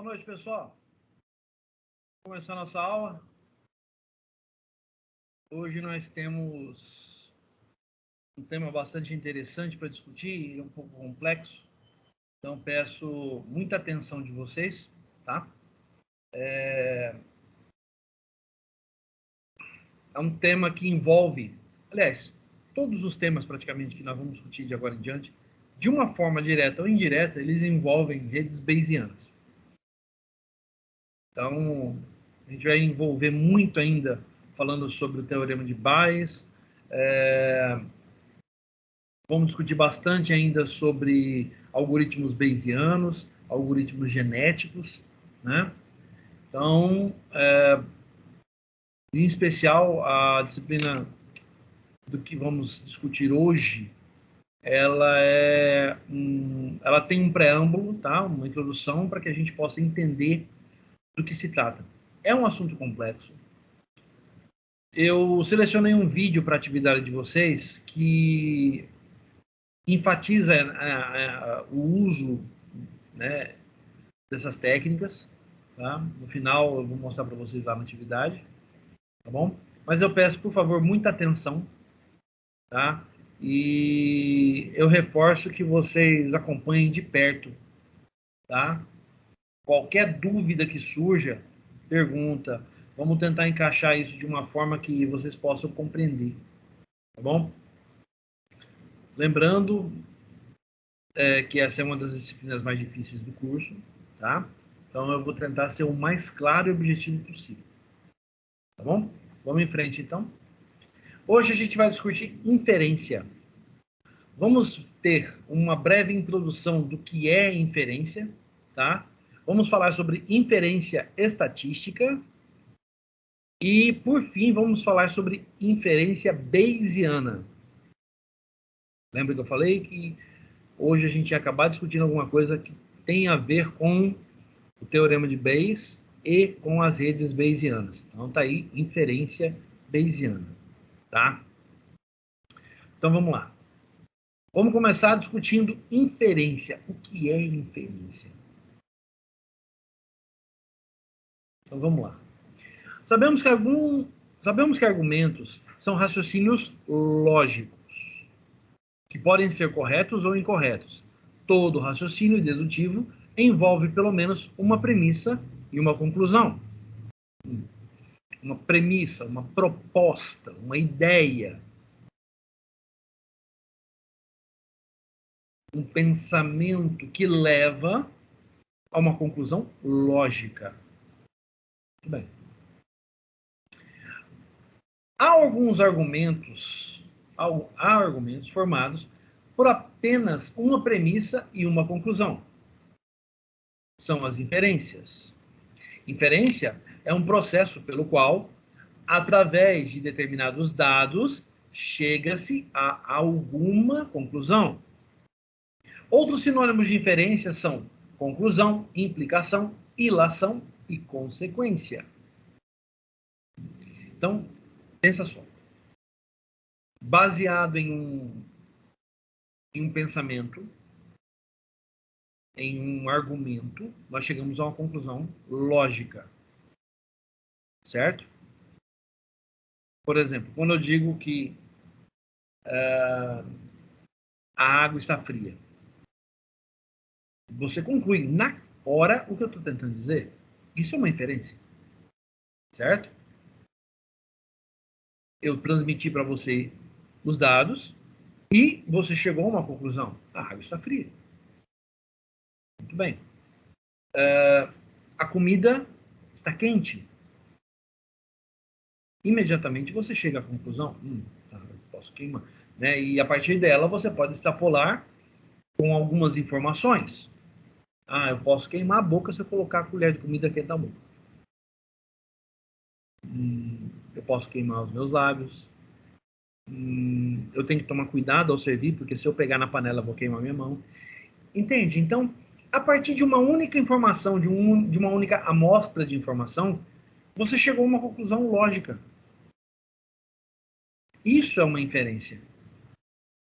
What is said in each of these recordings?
Boa noite, pessoal. Vamos começar a nossa aula. Hoje nós temos um tema bastante interessante para discutir e um pouco complexo. Então, peço muita atenção de vocês, tá? É um tema que envolve, aliás, todos os temas praticamente que nós vamos discutir de agora em diante, de uma forma direta ou indireta, eles envolvem redes bayesianas. Então, a gente vai envolver muito ainda falando sobre o teorema de Bayes. Vamos discutir bastante ainda sobre algoritmos bayesianos, algoritmos genéticos, né? Então, em especial, a disciplina do que vamos discutir hoje, ela tem um preâmbulo, tá? Uma introdução para que a gente possa entender do que se trata. É um assunto complexo. Eu selecionei um vídeo para a atividade de vocês que enfatiza o uso, né, dessas técnicas, tá? No final eu vou mostrar para vocês lá na atividade, tá bom? Mas eu peço, por favor, muita atenção, tá? E eu reforço que vocês acompanhem de perto, tá? Qualquer dúvida que surja, pergunta. Vamos tentar encaixar isso de uma forma que vocês possam compreender, tá bom? Lembrando que essa é uma das disciplinas mais difíceis do curso, tá? Então eu vou tentar ser o mais claro e objetivo possível, tá bom? Vamos em frente, então. Hoje a gente vai discutir inferência. Vamos ter uma breve introdução do que é inferência, tá? Vamos falar sobre inferência estatística e, por fim, vamos falar sobre inferência bayesiana. Lembra que eu falei que hoje a gente ia acabar discutindo alguma coisa que tem a ver com o teorema de Bayes e com as redes bayesianas. Então tá aí, inferência bayesiana, tá? Então vamos lá. Vamos começar discutindo inferência. O que é inferência? Então vamos lá. Sabemos que argumentos são raciocínios lógicos, que podem ser corretos ou incorretos. Todo raciocínio dedutivo envolve pelo menos uma premissa e uma conclusão. Uma premissa, uma proposta, uma ideia. Um pensamento que leva a uma conclusão lógica. Muito bem. Há argumentos formados por apenas uma premissa e uma conclusão. São as inferências. Inferência é um processo pelo qual, através de determinados dados, chega-se a alguma conclusão. Outros sinônimos de inferência são conclusão, implicação, ilação e consequência. Então, pensa só. Baseado em um pensamento, em um argumento, nós chegamos a uma conclusão lógica. Certo? Por exemplo, quando eu digo que a água está fria, você conclui na hora o que eu estou tentando dizer. Isso é uma inferência. Certo? Eu transmiti para você os dados e você chegou a uma conclusão. A água está fria. Muito bem. A comida está quente. Imediatamente você chega à conclusão, eu posso queimar. Né? E a partir dela você pode extrapolar com algumas informações. Eu posso queimar a boca se eu colocar a colher de comida quente na boca. Eu posso queimar os meus lábios. Eu tenho que tomar cuidado ao servir, porque se eu pegar na panela eu vou queimar minha mão. Entende? Então, a partir de uma única informação, de uma única amostra de informação, você chegou a uma conclusão lógica. Isso é uma inferência.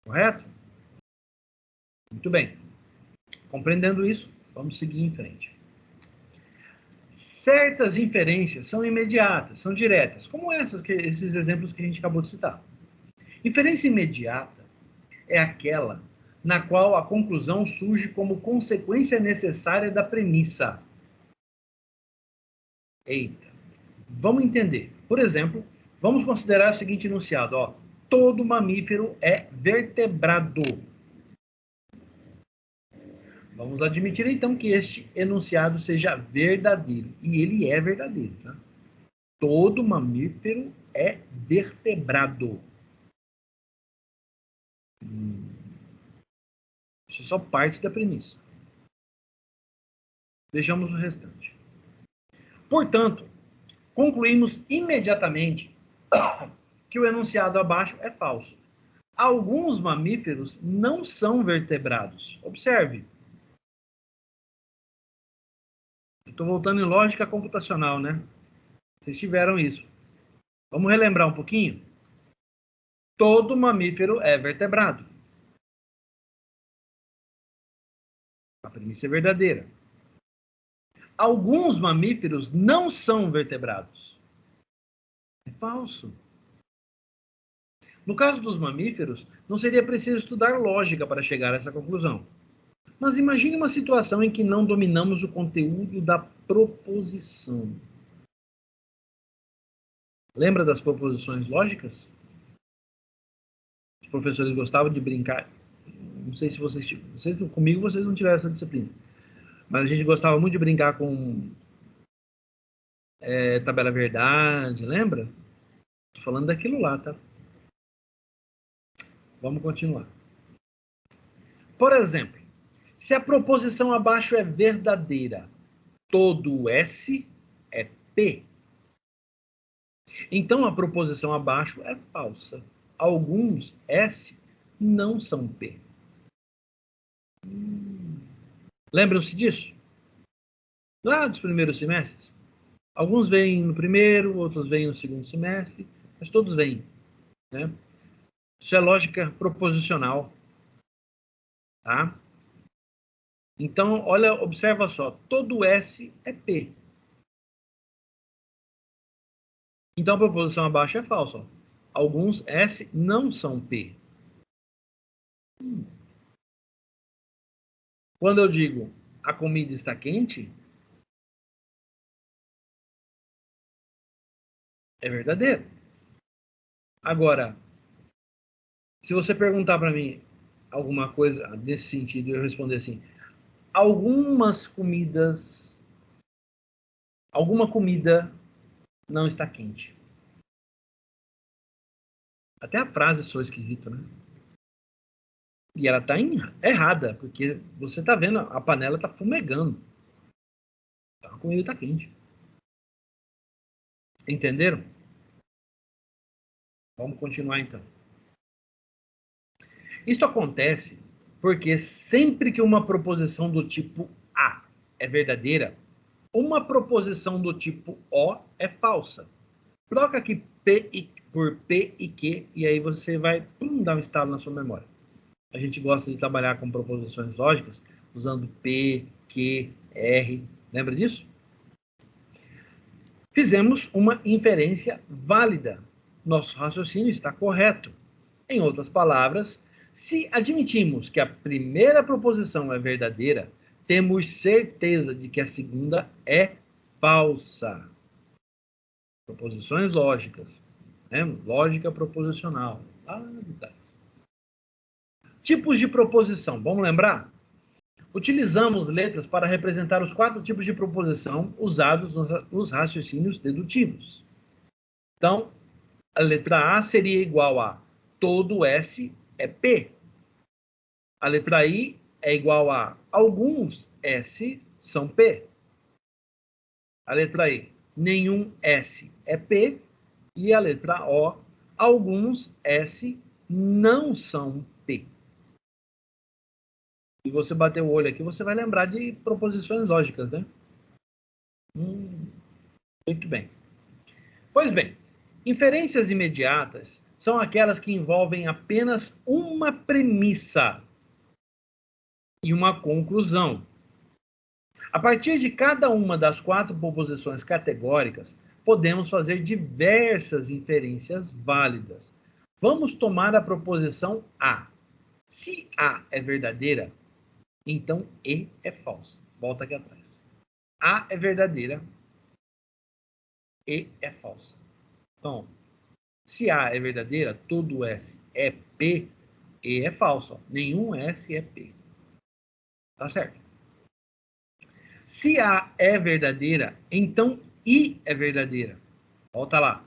Correto? Muito bem. Compreendendo isso, vamos seguir em frente. Certas inferências são imediatas, são diretas, como esses exemplos que a gente acabou de citar. Inferência imediata é aquela na qual a conclusão surge como consequência necessária da premissa. Eita, vamos entender. Por exemplo, vamos considerar o seguinte enunciado, ó. Todo mamífero é vertebrado. Vamos admitir, então, que este enunciado seja verdadeiro. E ele é verdadeiro, tá? Todo mamífero é vertebrado. Isso é só parte da premissa. Vejamos o restante. Portanto, concluímos imediatamente que o enunciado abaixo é falso. Alguns mamíferos não são vertebrados. Observe. Estou voltando em lógica computacional, né? Vocês tiveram isso. Vamos relembrar um pouquinho? Todo mamífero é vertebrado. A premissa é verdadeira. Alguns mamíferos não são vertebrados. É falso. No caso dos mamíferos, não seria preciso estudar lógica para chegar a essa conclusão. Mas imagine uma situação em que não dominamos o conteúdo da proposição. Lembra das proposições lógicas? Os professores gostavam de brincar. Não sei se vocês comigo vocês não tiveram essa disciplina. Mas a gente gostava muito de brincar com tabela verdade, lembra? Tô falando daquilo lá, tá? Vamos continuar. Por exemplo, se a proposição abaixo é verdadeira, todo S é P. Então a proposição abaixo é falsa. Alguns S não são P. Lembram-se disso? Lá dos primeiros semestres. Alguns vêm no primeiro, outros vêm no segundo semestre, mas todos vêm, né? Isso é lógica proposicional, tá? Então, olha, observa só, todo S é P. Então a proposição abaixo é falsa. Ó. Alguns S não são P. Quando eu digo a comida está quente, é verdadeiro. Agora, se você perguntar para mim alguma coisa nesse sentido, eu responder assim: alguma comida não está quente. Até a frase soa esquisita, né? E ela está errada, porque você está vendo, a panela está fumegando. A comida está quente. Entenderam? Vamos continuar então. Isso acontece porque sempre que uma proposição do tipo A é verdadeira, uma proposição do tipo O é falsa. Troca aqui P por P e Q e aí você vai dar um estalo na sua memória. A gente gosta de trabalhar com proposições lógicas usando P, Q, R. Lembra disso? Fizemos uma inferência válida. Nosso raciocínio está correto. Em outras palavras, se admitimos que a primeira proposição é verdadeira, temos certeza de que a segunda é falsa. Proposições lógicas. Né? Lógica proposicional. Tipos de proposição. Vamos lembrar? Utilizamos letras para representar os 4 tipos de proposição usados nos raciocínios dedutivos. Então, a letra A seria igual a todo S é P. A letra I é igual a alguns S são P. A letra I, nenhum S é P. E a letra O, alguns S não são P. Se você bater o olho aqui, você vai lembrar de proposições lógicas, né? Muito bem. Pois bem, inferências imediatas são aquelas que envolvem apenas uma premissa e uma conclusão. A partir de cada uma das 4 proposições categóricas, podemos fazer diversas inferências válidas. Vamos tomar a proposição A. Se A é verdadeira, então E é falsa. Volta aqui atrás. A é verdadeira, E é falsa. Então, se A é verdadeira, todo S é P, E é falso. Nenhum S é P. Tá certo? Se A é verdadeira, então I é verdadeira. Volta lá.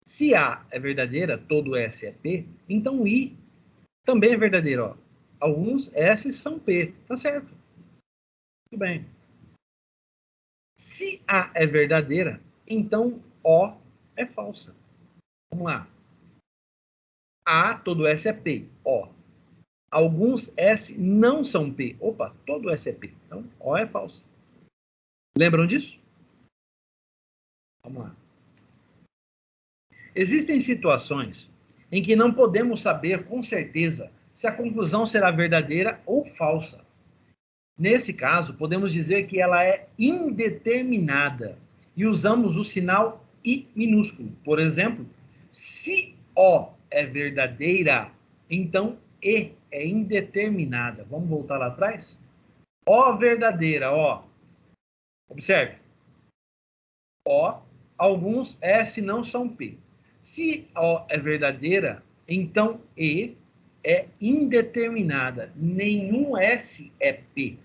Se A é verdadeira, todo S é P, então I também é verdadeiro. Ó. Alguns S são P. Tá certo. Tudo bem. Se A é verdadeira, então O é falsa. Vamos lá. A, todo S é P. O. Alguns S não são P. Opa, todo S é P. Então, O é falso. Lembram disso? Vamos lá. Existem situações em que não podemos saber com certeza se a conclusão será verdadeira ou falsa. Nesse caso, podemos dizer que ela é indeterminada e usamos o sinal I minúsculo. Por exemplo, se O é verdadeira, então E é indeterminada. Vamos voltar lá atrás? O verdadeira, ó. Observe. O, alguns S não são P. Se O é verdadeira, então E é indeterminada. Nenhum S é P.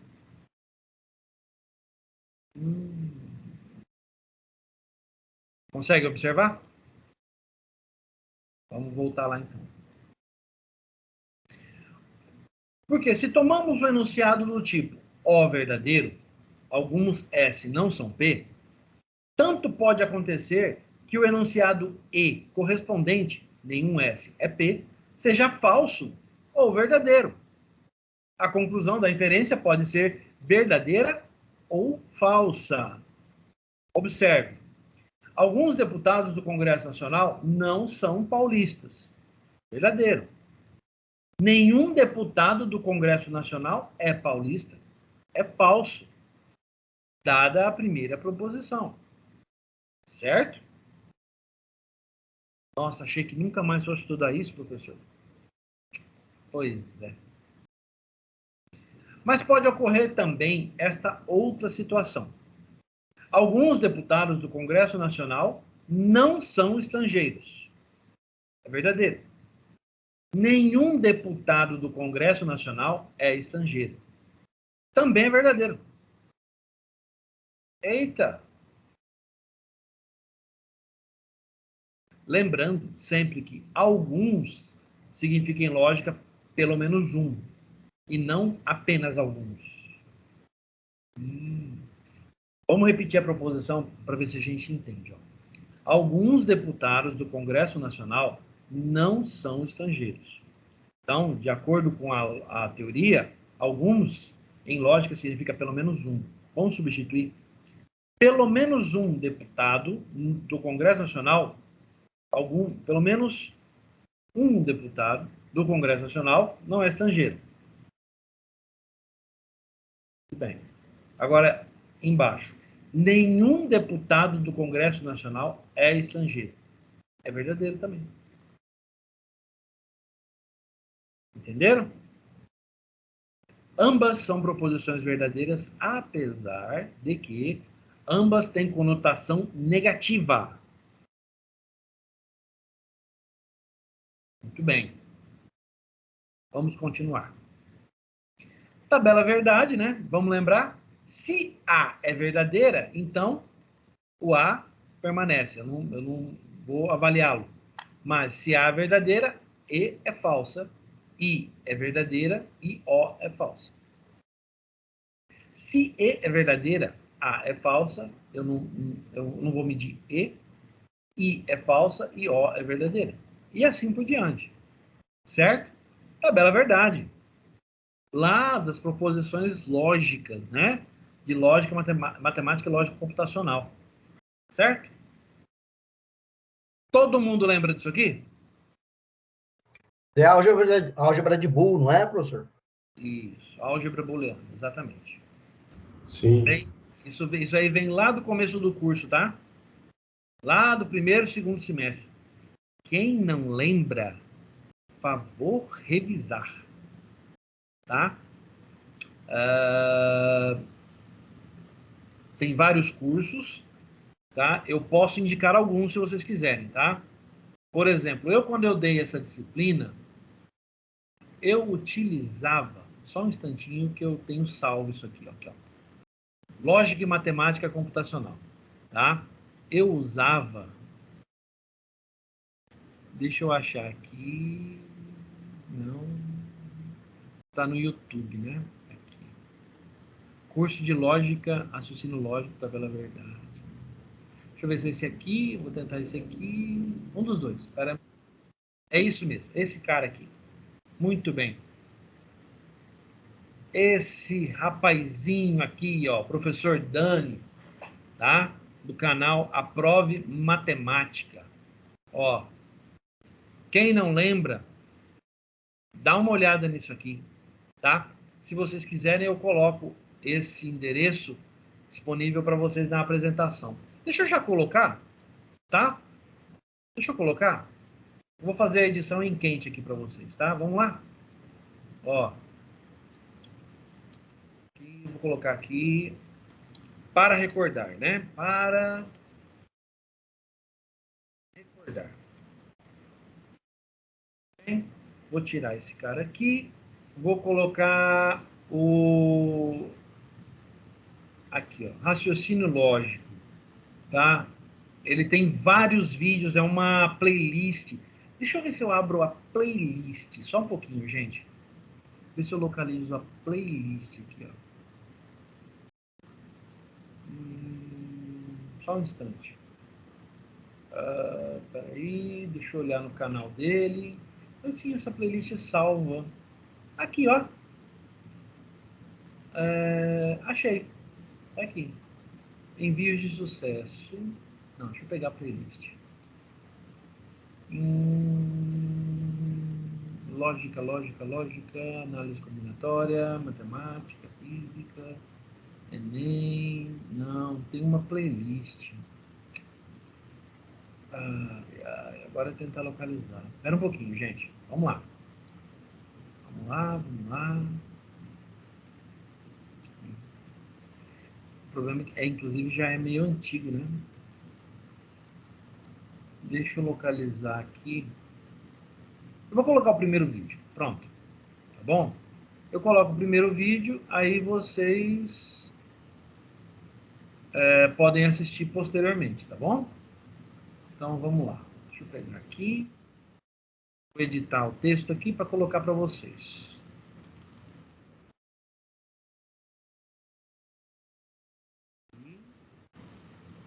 Consegue observar? Vamos voltar lá então. Porque se tomamos o enunciado do tipo O verdadeiro, alguns S não são P, tanto pode acontecer que o enunciado E correspondente, nenhum S é P, seja falso ou verdadeiro. A conclusão da inferência pode ser verdadeira ou falsa. Observe, alguns deputados do Congresso Nacional não são paulistas. Verdadeiro. Nenhum deputado do Congresso Nacional é paulista. É falso, dada a primeira proposição. Certo? Nossa, achei que nunca mais fosse estudar isso, professor. Pois é. Mas pode ocorrer também esta outra situação. Alguns deputados do Congresso Nacional não são estrangeiros. É verdadeiro. Nenhum deputado do Congresso Nacional é estrangeiro. Também é verdadeiro. Eita! Lembrando sempre que alguns significa em lógica pelo menos um, e não apenas alguns. Vamos repetir a proposição para ver se a gente entende. Ó. Alguns deputados do Congresso Nacional não são estrangeiros. Então, de acordo com a teoria, alguns em lógica significa pelo menos um. Vamos substituir pelo menos um deputado do Congresso Nacional, pelo menos um deputado do Congresso Nacional não é estrangeiro. Tudo bem. Agora, embaixo. Nenhum deputado do Congresso Nacional é estrangeiro. É verdadeiro também. Entenderam? Ambas são proposições verdadeiras, apesar de que ambas têm conotação negativa. Muito bem. Vamos continuar. Tabela verdade, né? Vamos lembrar? Se A é verdadeira, então o A permanece. Eu não vou avaliá-lo. Mas se A é verdadeira, E é falsa, I é verdadeira e O é falsa. Se E é verdadeira, A é falsa, eu não vou medir E, I é falsa e O é verdadeira. E assim por diante. Certo? Tabela verdade. Lá das proposições lógicas, né? De lógica matemática e lógica computacional. Certo? Todo mundo lembra disso aqui? É álgebra de Boole, não é, professor? Isso, álgebra booleana, exatamente. Sim. Isso aí vem lá do começo do curso, tá? Lá do primeiro e segundo semestre. Quem não lembra, favor revisar, tá? Tem vários cursos, tá? Eu posso indicar alguns se vocês quiserem, tá? Por exemplo, quando eu dei essa disciplina, eu utilizava, só um instantinho que eu tenho salvo isso aqui, ó. Lógica e matemática computacional, tá? Eu usava, deixa eu achar aqui, não, tá no YouTube, né? Aqui. Curso de lógica, raciocínio lógico, tabela verdade. Deixa eu ver se é esse aqui, vou tentar esse aqui, um dos dois. É isso mesmo, esse cara aqui. Muito bem. Esse rapazinho aqui, ó, professor Dani, tá? Do canal Aprove Matemática. Ó, quem não lembra, dá uma olhada nisso aqui, tá? Se vocês quiserem, eu coloco esse endereço disponível para vocês na apresentação. Deixa eu já colocar, tá? Deixa eu colocar. Eu vou fazer a edição em quente aqui para vocês, tá? Vamos lá? Ó. Vou colocar aqui para recordar, né? Para recordar. Bem, vou tirar esse cara aqui. Vou colocar o aqui, ó, raciocínio lógico, tá? Ele tem vários vídeos, é uma playlist. Deixa eu ver se eu abro a playlist. Só um pouquinho, gente. Ver se eu localizo a playlist aqui, ó. Só um instante. Peraí, deixa eu olhar no canal dele. Eu tinha essa playlist salva. Aqui, ó. Achei. Tá aqui. Envios de sucesso. Não, deixa eu pegar a playlist. Lógica, análise combinatória, matemática, física, Enem. Não, tem uma playlist. Agora tentar localizar. Espera um pouquinho, gente. Vamos lá. Vamos lá. O problema é, inclusive, já é meio antigo, né? Deixa eu localizar aqui. Eu vou colocar o primeiro vídeo. Pronto. Tá bom? Eu coloco o primeiro vídeo, aí vocês podem assistir posteriormente, tá bom? Então, vamos lá. Deixa eu pegar aqui. Vou editar o texto aqui para colocar para vocês.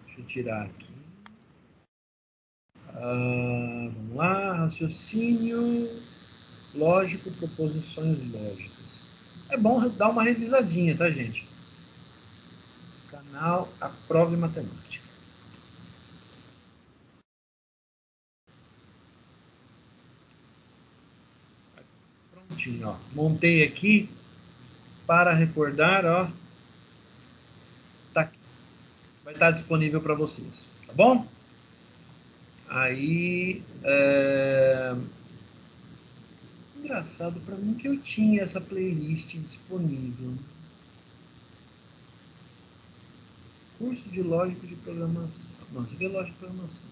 Deixa eu tirar aqui. Vamos lá. Raciocínio lógico, proposições lógicas. É bom dar uma revisadinha, tá, gente? Canal Aprove Matemática. Prontinho, ó. Montei aqui para recordar, ó. Tá aqui. Vai estar disponível para vocês, tá bom? Aí, engraçado para mim que eu tinha essa playlist disponível. Curso de lógica de programação. Não, isso aqui é lógica de programação.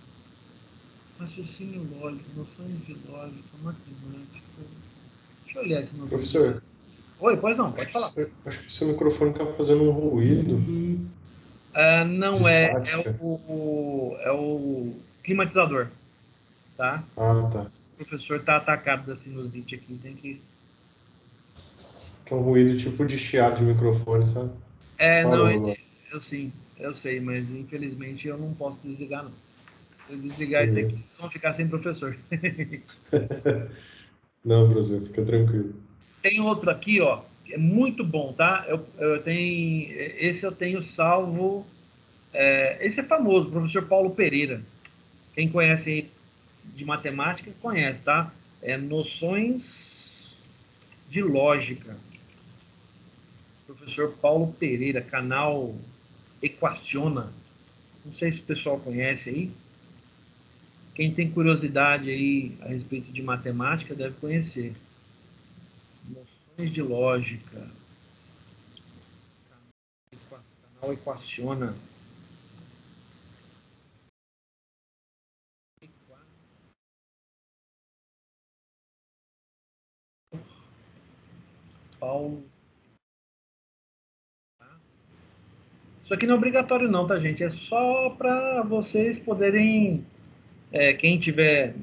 Raciocínio lógico, noções de lógica, matemática. Deixa eu olhar esse meu. Professor. Oi, pode não, pode falar. Acho que o seu microfone está fazendo um ruído. Não é o climatizador, tá? Ah, tá. O professor está atacado da sinusite aqui, tem que... Que é um ruído tipo de chiado de microfone, sabe? Não, Parou agora. eu sei, mas infelizmente eu não posso desligar, não. Se eu desligar isso aqui, Beleza. vocês vão ficar sem professor. Não, professor, fica tranquilo. Tem outro aqui, ó, que é muito bom, tá? Esse eu tenho salvo. Esse é famoso, professor Paulo Pereira. Quem conhece aí de matemática conhece, tá? Noções de lógica. Professor Paulo Pereira, canal Equaciona. Não sei se o pessoal conhece aí. Quem tem curiosidade aí a respeito de matemática deve conhecer. Noções de lógica. Canal Equaciona. Paulo. Isso aqui não é obrigatório não, tá, gente? É só para vocês poderem, quem quiser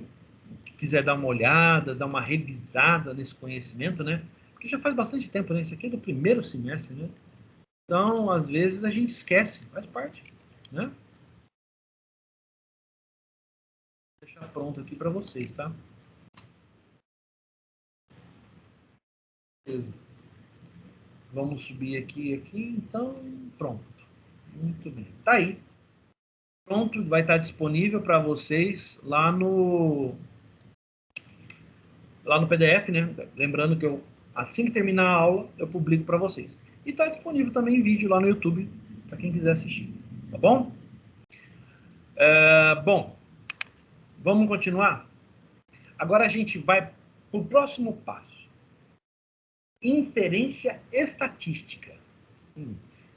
dar uma olhada, dar uma revisada nesse conhecimento, né? Porque já faz bastante tempo, né? Isso aqui é do primeiro semestre, né? Então, às vezes, a gente esquece, faz parte, né? Vou deixar pronto aqui para vocês, tá? Beleza. Vamos subir aqui, então, pronto. Muito bem. Tá aí. Pronto, vai estar disponível para vocês lá no PDF, né? Lembrando que assim que terminar a aula, eu publico para vocês. E está disponível também em vídeo lá no YouTube, para quem quiser assistir. Tá bom? Bom, vamos continuar? Agora a gente vai para o próximo passo. Inferência estatística.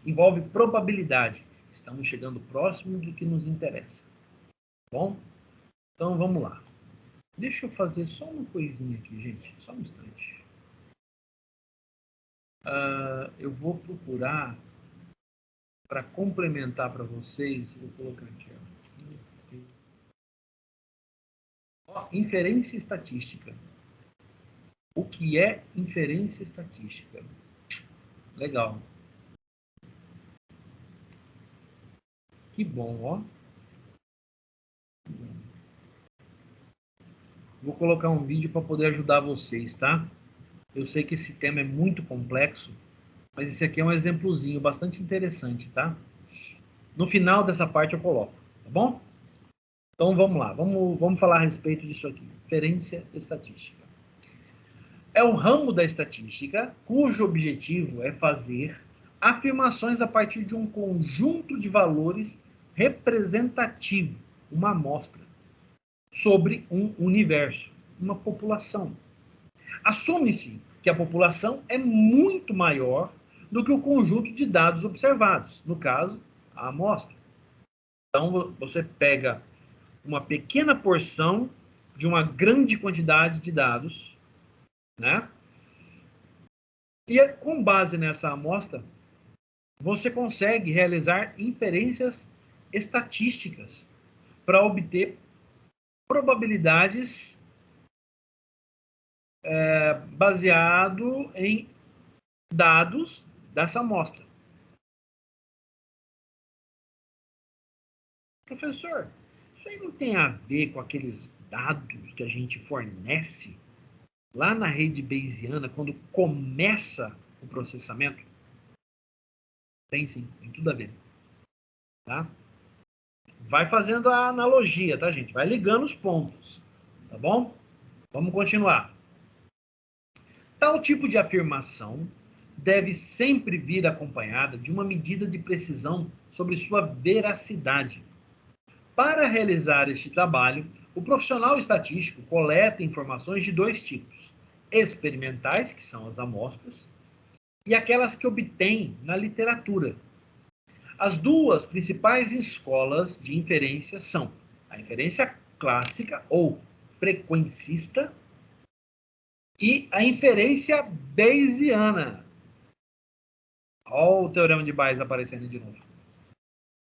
Envolve probabilidade. Estamos chegando próximo do que nos interessa. Tá bom? Então vamos lá. Deixa eu fazer só uma coisinha aqui, gente. Só um instante. Eu vou procurar para complementar para vocês. Vou colocar aqui. Inferência estatística. O que é inferência estatística? Legal. Que bom, ó. Vou colocar um vídeo para poder ajudar vocês, tá? Eu sei que esse tema é muito complexo, mas esse aqui é um exemplozinho bastante interessante, tá? No final dessa parte eu coloco, tá bom? Então vamos lá, vamos falar a respeito disso aqui. Inferência estatística. É um ramo da estatística cujo objetivo é fazer afirmações a partir de um conjunto de valores representativo, uma amostra, sobre um universo, uma população. Assume-se que a população é muito maior do que o conjunto de dados observados, no caso, a amostra. Então, você pega uma pequena porção de uma grande quantidade de dados, né? E com base nessa amostra, você consegue realizar inferências estatísticas para obter probabilidades baseado em dados dessa amostra. Professor, isso aí não tem a ver com aqueles dados que a gente fornece lá na rede bayesiana quando começa o processamento? Tem sim, tem tudo a ver. Tá? Vai fazendo a analogia, tá, gente? Vai ligando os pontos. Tá bom? Vamos continuar. Tal tipo de afirmação deve sempre vir acompanhada de uma medida de precisão sobre sua veracidade. Para realizar este trabalho, o profissional estatístico coleta informações de dois tipos: experimentais, que são as amostras, e aquelas que obtém na literatura. As duas principais escolas de inferência são a inferência clássica ou frequencista e a inferência bayesiana. Olha o teorema de Bayes aparecendo de novo.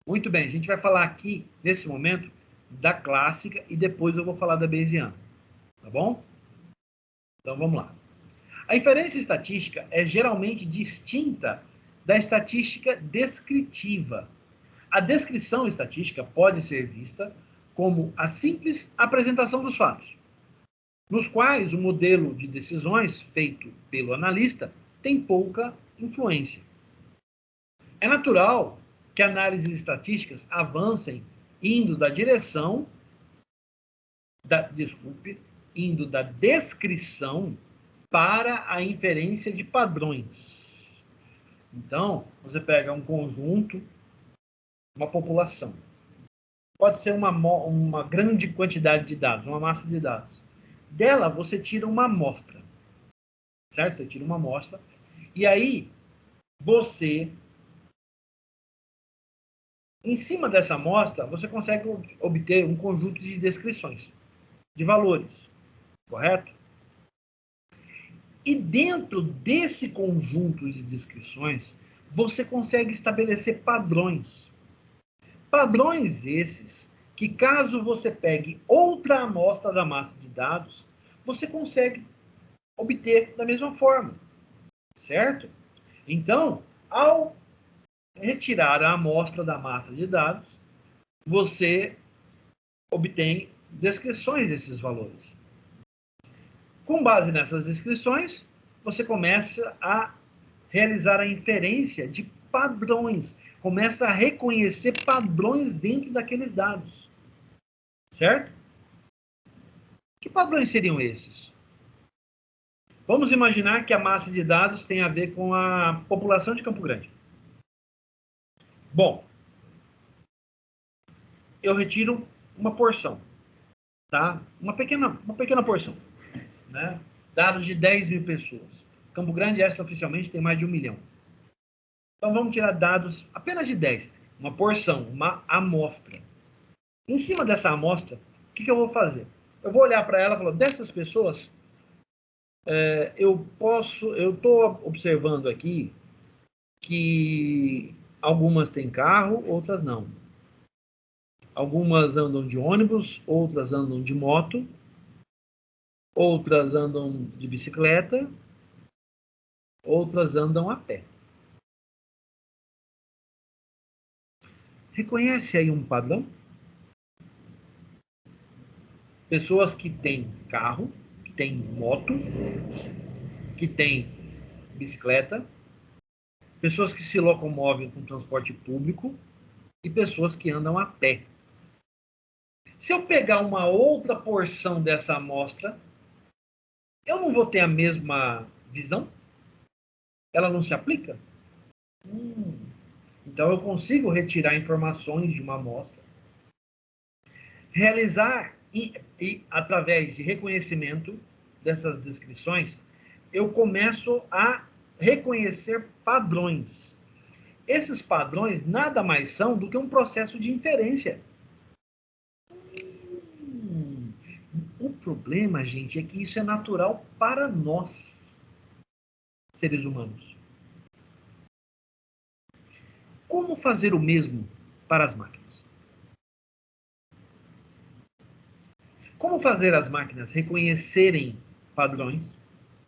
Muito bem, a gente vai falar aqui, nesse momento, da clássica e depois eu vou falar da bayesiana. Tá bom? Então vamos lá. A inferência estatística é geralmente distinta da estatística descritiva. A descrição estatística pode ser vista como a simples apresentação dos fatos, nos quais o modelo de decisões feito pelo analista tem pouca influência. É natural que análises estatísticas avancem indo da descrição para a inferência de padrões. Então, você pega um conjunto, uma população. Pode ser uma grande quantidade de dados, uma massa de dados. Dela, você tira uma amostra. Certo? Você tira uma amostra. E aí, você, em cima dessa amostra, você consegue obter um conjunto de descrições, de valores. Correto? E dentro desse conjunto de descrições, você consegue estabelecer padrões. Padrões esses que, caso você pegue outra amostra da massa de dados, você consegue obter da mesma forma, certo? Então, ao retirar a amostra da massa de dados, você obtém descrições desses valores. Com base nessas descrições, você começa a realizar a inferência de padrões, começa a reconhecer padrões dentro daqueles dados, certo? Que padrões seriam esses? Vamos imaginar que a massa de dados tem a ver com a população de Campo Grande. Bom, eu retiro uma porção, tá? Uma pequena porção, né? Dados de 10 mil pessoas. Campo Grande, extraoficialmente, tem mais de 1 milhão. Então, vamos tirar dados apenas de 10. Uma porção, uma amostra. Em cima dessa amostra, o que eu vou fazer? Eu vou olhar para ela e falar, dessas pessoas, eu estou observando aqui que algumas têm carro, outras não. Algumas andam de ônibus, outras andam de moto, outras andam de bicicleta, outras andam a pé. Reconhece aí um padrão? Pessoas que têm carro, que têm moto, que têm bicicleta, pessoas que se locomovem com transporte público e pessoas que andam a pé. Se eu pegar uma outra porção dessa amostra, eu não vou ter a mesma visão? Ela não se aplica? Então eu consigo retirar informações de uma amostra, realizar e através de reconhecimento dessas descrições, eu começo a reconhecer padrões. Esses padrões nada mais são do que um processo de inferência. O problema, gente, é que isso é natural para nós, seres humanos. Como fazer o mesmo para as máquinas? Como fazer as máquinas reconhecerem padrões,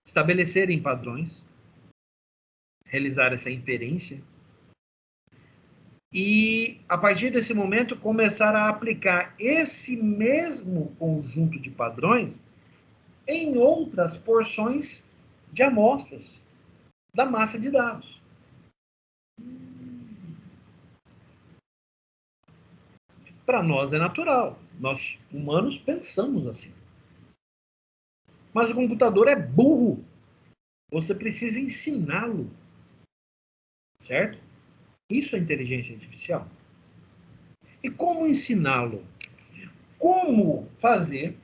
estabelecerem padrões, realizar essa inferência e, a partir desse momento, começar a aplicar esse mesmo conjunto de padrões em outras porções de amostras da massa de dados. Para nós é natural. Nós, humanos, pensamos assim. Mas o computador é burro. Você precisa ensiná-lo. Certo? Isso é inteligência artificial. E como ensiná-lo? Como fazer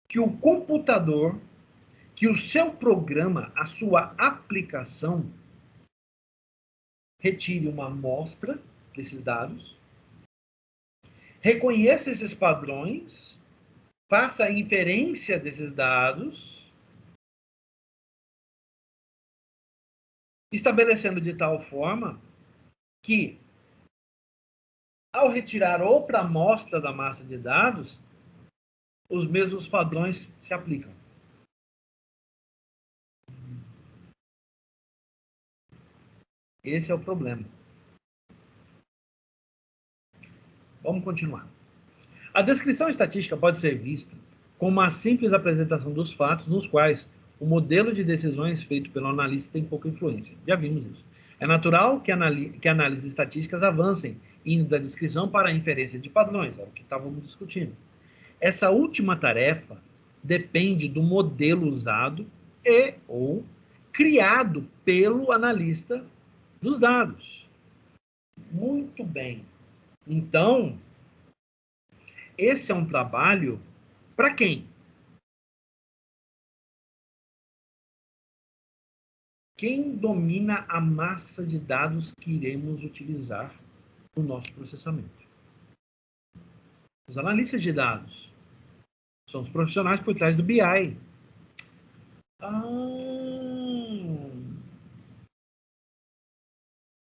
que o computador, que o seu programa, a sua aplicação, retire uma amostra desses dados, reconheça esses padrões, faça a inferência desses dados, estabelecendo de tal forma que, ao retirar outra amostra da massa de dados, os mesmos padrões se aplicam. Esse é o problema. Vamos continuar. A descrição estatística pode ser vista como uma simples apresentação dos fatos nos quais o modelo de decisões feito pelo analista tem pouca influência. Já vimos isso. É natural que análises estatísticas avancem, indo da descrição para a inferência de padrões, é o que estávamos discutindo. Essa última tarefa depende do modelo usado e ou criado pelo analista dos dados. Muito bem. Então, esse é um trabalho para quem? Quem domina a massa de dados que iremos utilizar no nosso processamento? Os analistas de dados. São os profissionais por trás do BI.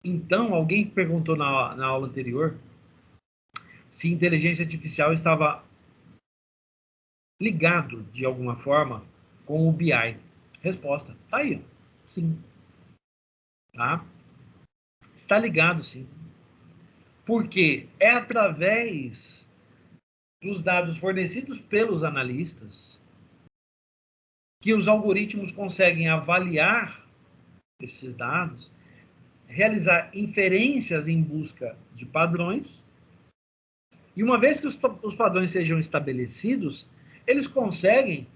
Então, alguém perguntou na aula anterior se inteligência artificial estava ligado, de alguma forma, com o BI. Resposta, tá aí. Sim. Tá? Está ligado, sim. Porque é através dos dados fornecidos pelos analistas que os algoritmos conseguem avaliar esses dados, realizar inferências em busca de padrões, e uma vez que os padrões sejam estabelecidos, eles conseguem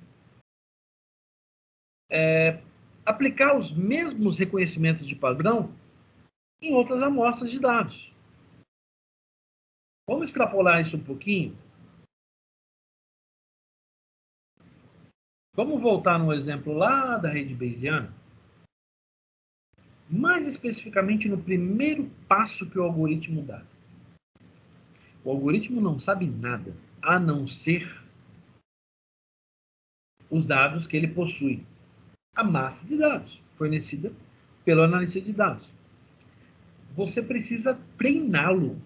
aplicar os mesmos reconhecimentos de padrão em outras amostras de dados. Vamos extrapolar isso um pouquinho? Vamos voltar no exemplo lá da rede bayesiana? Mais especificamente no primeiro passo que o algoritmo dá. O algoritmo não sabe nada, a não ser os dados que ele possui. A massa de dados fornecida pelo analista de dados. Você precisa treiná-lo.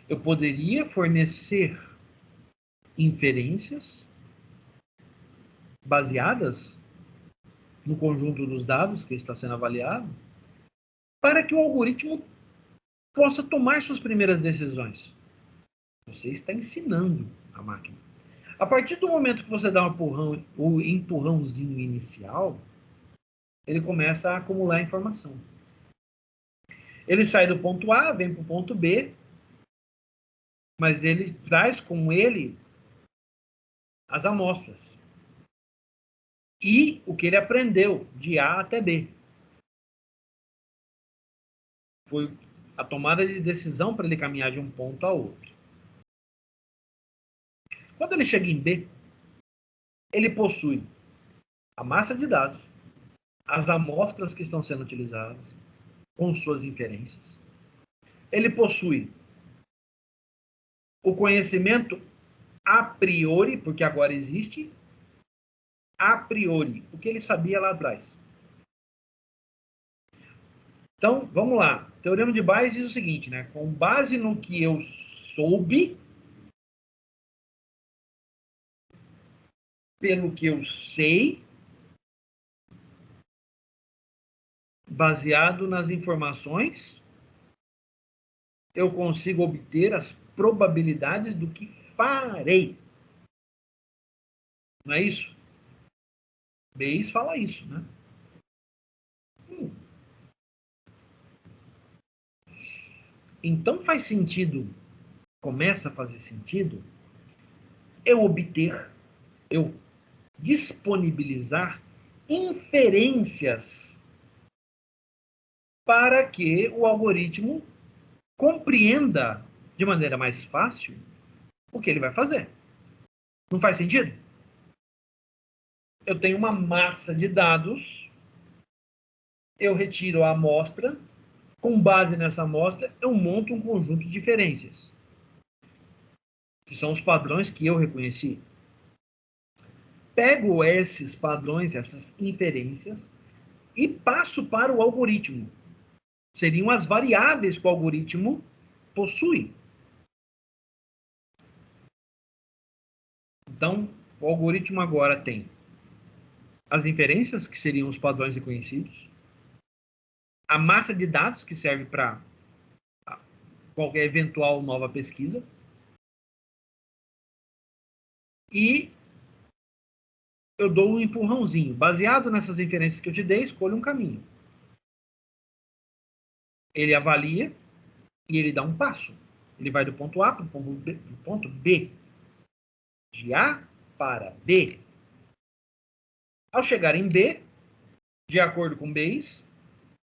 Eu poderia fornecer inferências baseadas no conjunto dos dados que está sendo avaliado, para que o algoritmo possa tomar suas primeiras decisões. Você está ensinando a máquina. A partir do momento que você dá um empurrãozinho inicial, ele começa a acumular informação. Ele sai do ponto A, vem para o ponto B, mas ele traz com ele as amostras. E o que ele aprendeu de A até B. Foi a tomada de decisão para ele caminhar de um ponto a outro. Quando ele chega em B, ele possui a massa de dados, as amostras que estão sendo utilizadas, com suas inferências. Ele possui o conhecimento a priori, porque agora existe, a priori, o que ele sabia lá atrás. Então, vamos lá. O Teorema de Bayes diz o seguinte, né? Com base no que eu soube, pelo que eu sei, baseado nas informações, eu consigo obter as probabilidades do que farei. Não é isso? Bayes fala isso, né? Então faz sentido, começa a fazer sentido, eu disponibilizar inferências para que o algoritmo compreenda de maneira mais fácil o que ele vai fazer. Não faz sentido? Eu tenho uma massa de dados, eu retiro a amostra, com base nessa amostra, eu monto um conjunto de inferências, que são os padrões que eu reconheci. Pego esses padrões, essas inferências, e passo para o algoritmo. Seriam as variáveis que o algoritmo possui. Então, o algoritmo agora tem as inferências, que seriam os padrões reconhecidos, a massa de dados, que serve para qualquer eventual nova pesquisa, e eu dou um empurrãozinho. Baseado nessas inferências que eu te dei, escolha um caminho. Ele avalia e ele dá um passo. Ele vai do ponto A para o ponto B. De A para B. Ao chegar em B, de acordo com Bayes,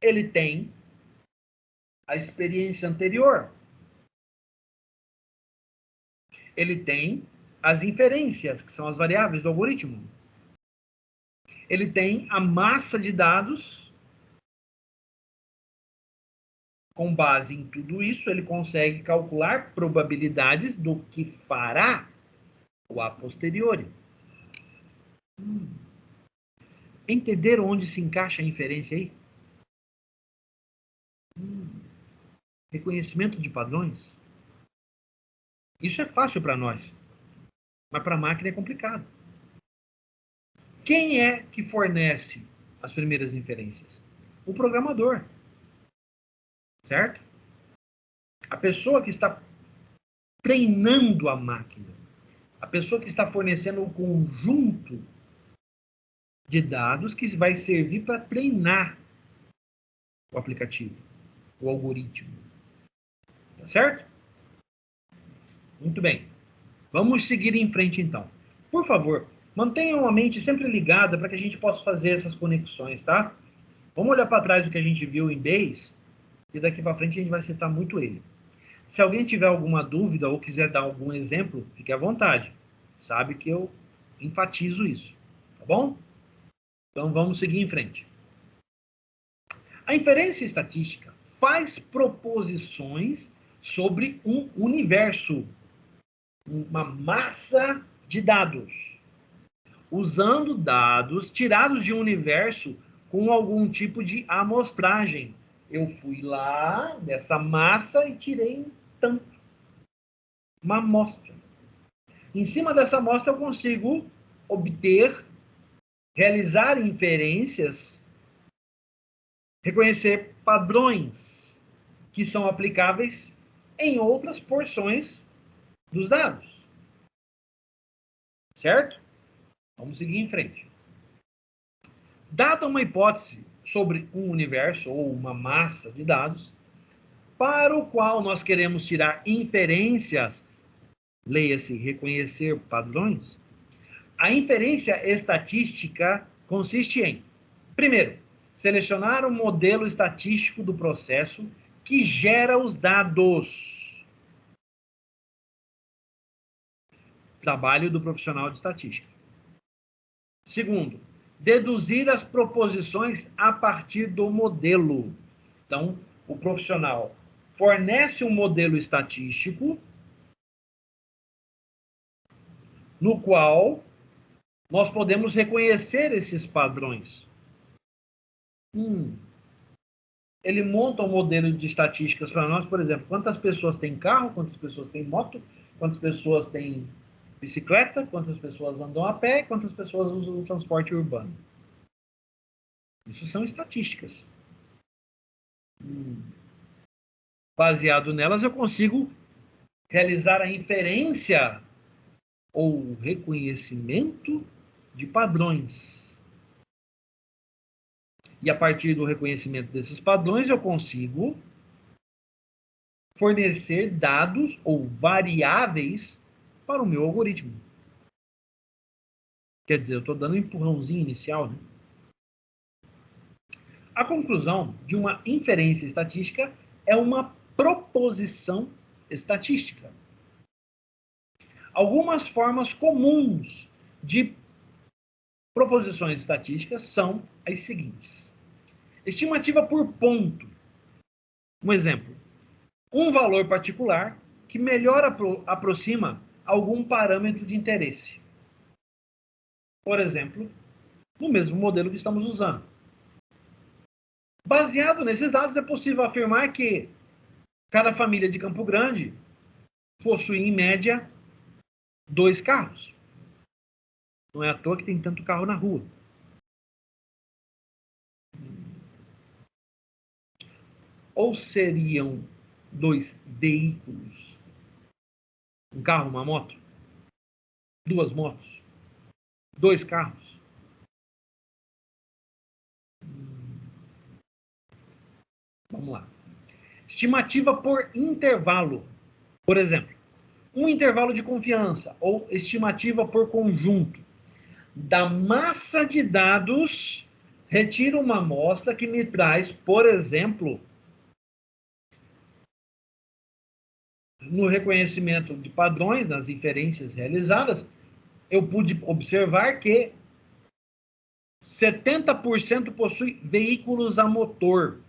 ele tem a experiência anterior. Ele tem as inferências, que são as variáveis do algoritmo. Ele tem a massa de dados. Com base em tudo isso, ele consegue calcular probabilidades do que fará o a posteriori. Entenderam onde se encaixa a inferência aí? Reconhecimento de padrões. Isso é fácil para nós, mas para a máquina é complicado. Quem é que fornece as primeiras inferências? O programador. Certo? A pessoa que está treinando a máquina, a pessoa que está fornecendo o conjunto de dados que vai servir para treinar o aplicativo, o algoritmo. Tá certo? Muito bem. Vamos seguir em frente, então. Por favor, mantenham a mente sempre ligada para que a gente possa fazer essas conexões, tá? Vamos olhar para trás do que a gente viu em Bayes e daqui para frente a gente vai citar muito ele. Se alguém tiver alguma dúvida ou quiser dar algum exemplo, fique à vontade. Sabe que eu enfatizo isso, tá bom? Então vamos seguir em frente. A inferência estatística faz proposições sobre um universo, uma massa de dados, usando dados tirados de um universo com algum tipo de amostragem. Eu fui lá dessa massa e tirei tanto, uma amostra. Em cima dessa amostra eu consigo obter, realizar inferências, reconhecer padrões que são aplicáveis em outras porções dos dados. Certo? Vamos seguir em frente. Dada uma hipótese sobre um universo ou uma massa de dados, para o qual nós queremos tirar inferências, leia-se reconhecer padrões, a inferência estatística consiste em, primeiro, selecionar um modelo estatístico do processo que gera os dados. Trabalho do profissional de estatística. Segundo, deduzir as proposições a partir do modelo. Então, o profissional fornece um modelo estatístico no qual nós podemos reconhecer esses padrões. Ele monta um modelo de estatísticas para nós, por exemplo, quantas pessoas têm carro, quantas pessoas têm moto, quantas pessoas têm bicicleta, quantas pessoas andam a pé, quantas pessoas usam o transporte urbano. Isso são estatísticas. Baseado nelas, eu consigo realizar a inferência ou reconhecimento de padrões. E a partir do reconhecimento desses padrões, eu consigo fornecer dados ou variáveis para o meu algoritmo. Quer dizer, eu estou dando um empurrãozinho inicial, né? A conclusão de uma inferência estatística é uma proposição estatística. Algumas formas comuns de proposições estatísticas são as seguintes. Estimativa por ponto. Um exemplo. Um valor particular que melhor aproxima algum parâmetro de interesse. Por exemplo, no mesmo modelo que estamos usando. Baseado nesses dados, é possível afirmar que cada família de Campo Grande possui, em média, 2 carros. Não é à toa que tem tanto carro na rua. Ou seriam 2 veículos? Um carro, uma moto? 2 motos? 2 carros? Vamos lá. Estimativa por intervalo. Por exemplo, Um intervalo de confiança, ou estimativa por conjunto. Da massa de dados, retiro uma amostra que me traz, por exemplo, no reconhecimento de padrões, nas inferências realizadas, eu pude observar que 70% possui veículos a motor.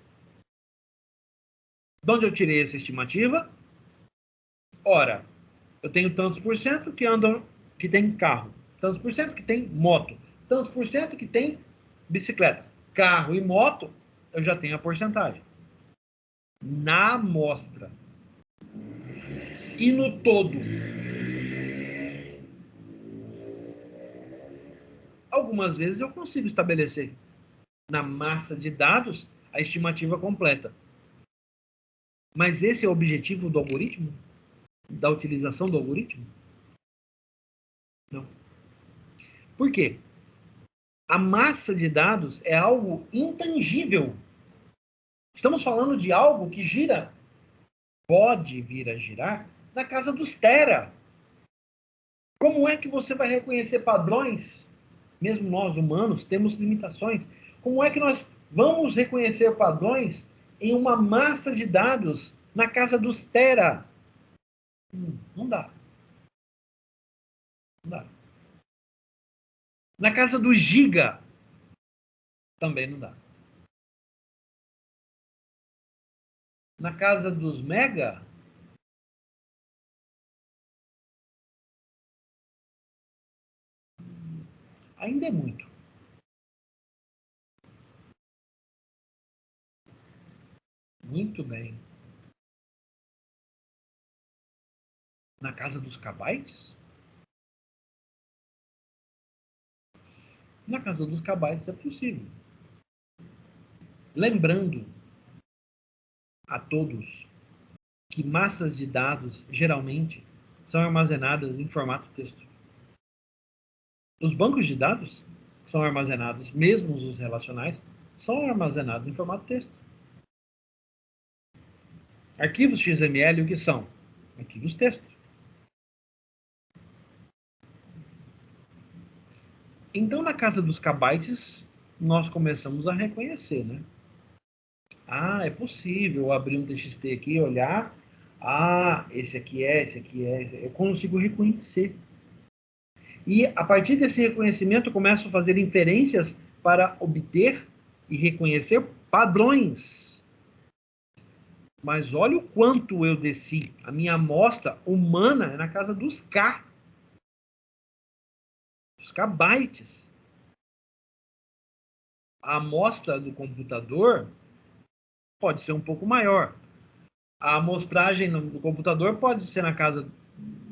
De onde eu tirei essa estimativa? Ora, eu tenho tantos por cento que andam, que tem carro, tantos por cento que tem moto, tantos por cento que tem bicicleta. Carro e moto, eu já tenho a porcentagem. Na amostra. E no todo. Algumas vezes eu consigo estabelecer na massa de dados a estimativa completa. Mas esse é o objetivo do algoritmo? Da utilização do algoritmo? Não. Por quê? A massa de dados é algo intangível. Estamos falando de algo que gira, pode vir a girar, na casa dos tera. Como é que você vai reconhecer padrões? Mesmo nós, humanos, temos limitações. Como é que nós vamos reconhecer padrões em uma massa de dados na casa dos tera? Não dá. Não dá. Na casa do giga, também não dá. Na casa dos mega, ainda é muito. Muito bem. Na casa dos kbytes? Na casa dos kbytes é possível. Lembrando a todos que massas de dados, geralmente, são armazenadas em formato texto. Os bancos de dados são armazenados, mesmo os relacionais, são armazenados em formato texto. Arquivos XML, o que são? Arquivos texto. Então, na casa dos kbytes, nós começamos a reconhecer, né? Ah, é possível abrir um TXT aqui, olhar. Ah, esse aqui é, esse aqui é. Eu consigo reconhecer. E, a partir desse reconhecimento, eu começo a fazer inferências para obter e reconhecer padrões. Mas olha o quanto eu desci. A minha amostra humana é na casa dos K. Os kbytes. A amostra do computador pode ser um pouco maior. A amostragem do computador pode ser na casa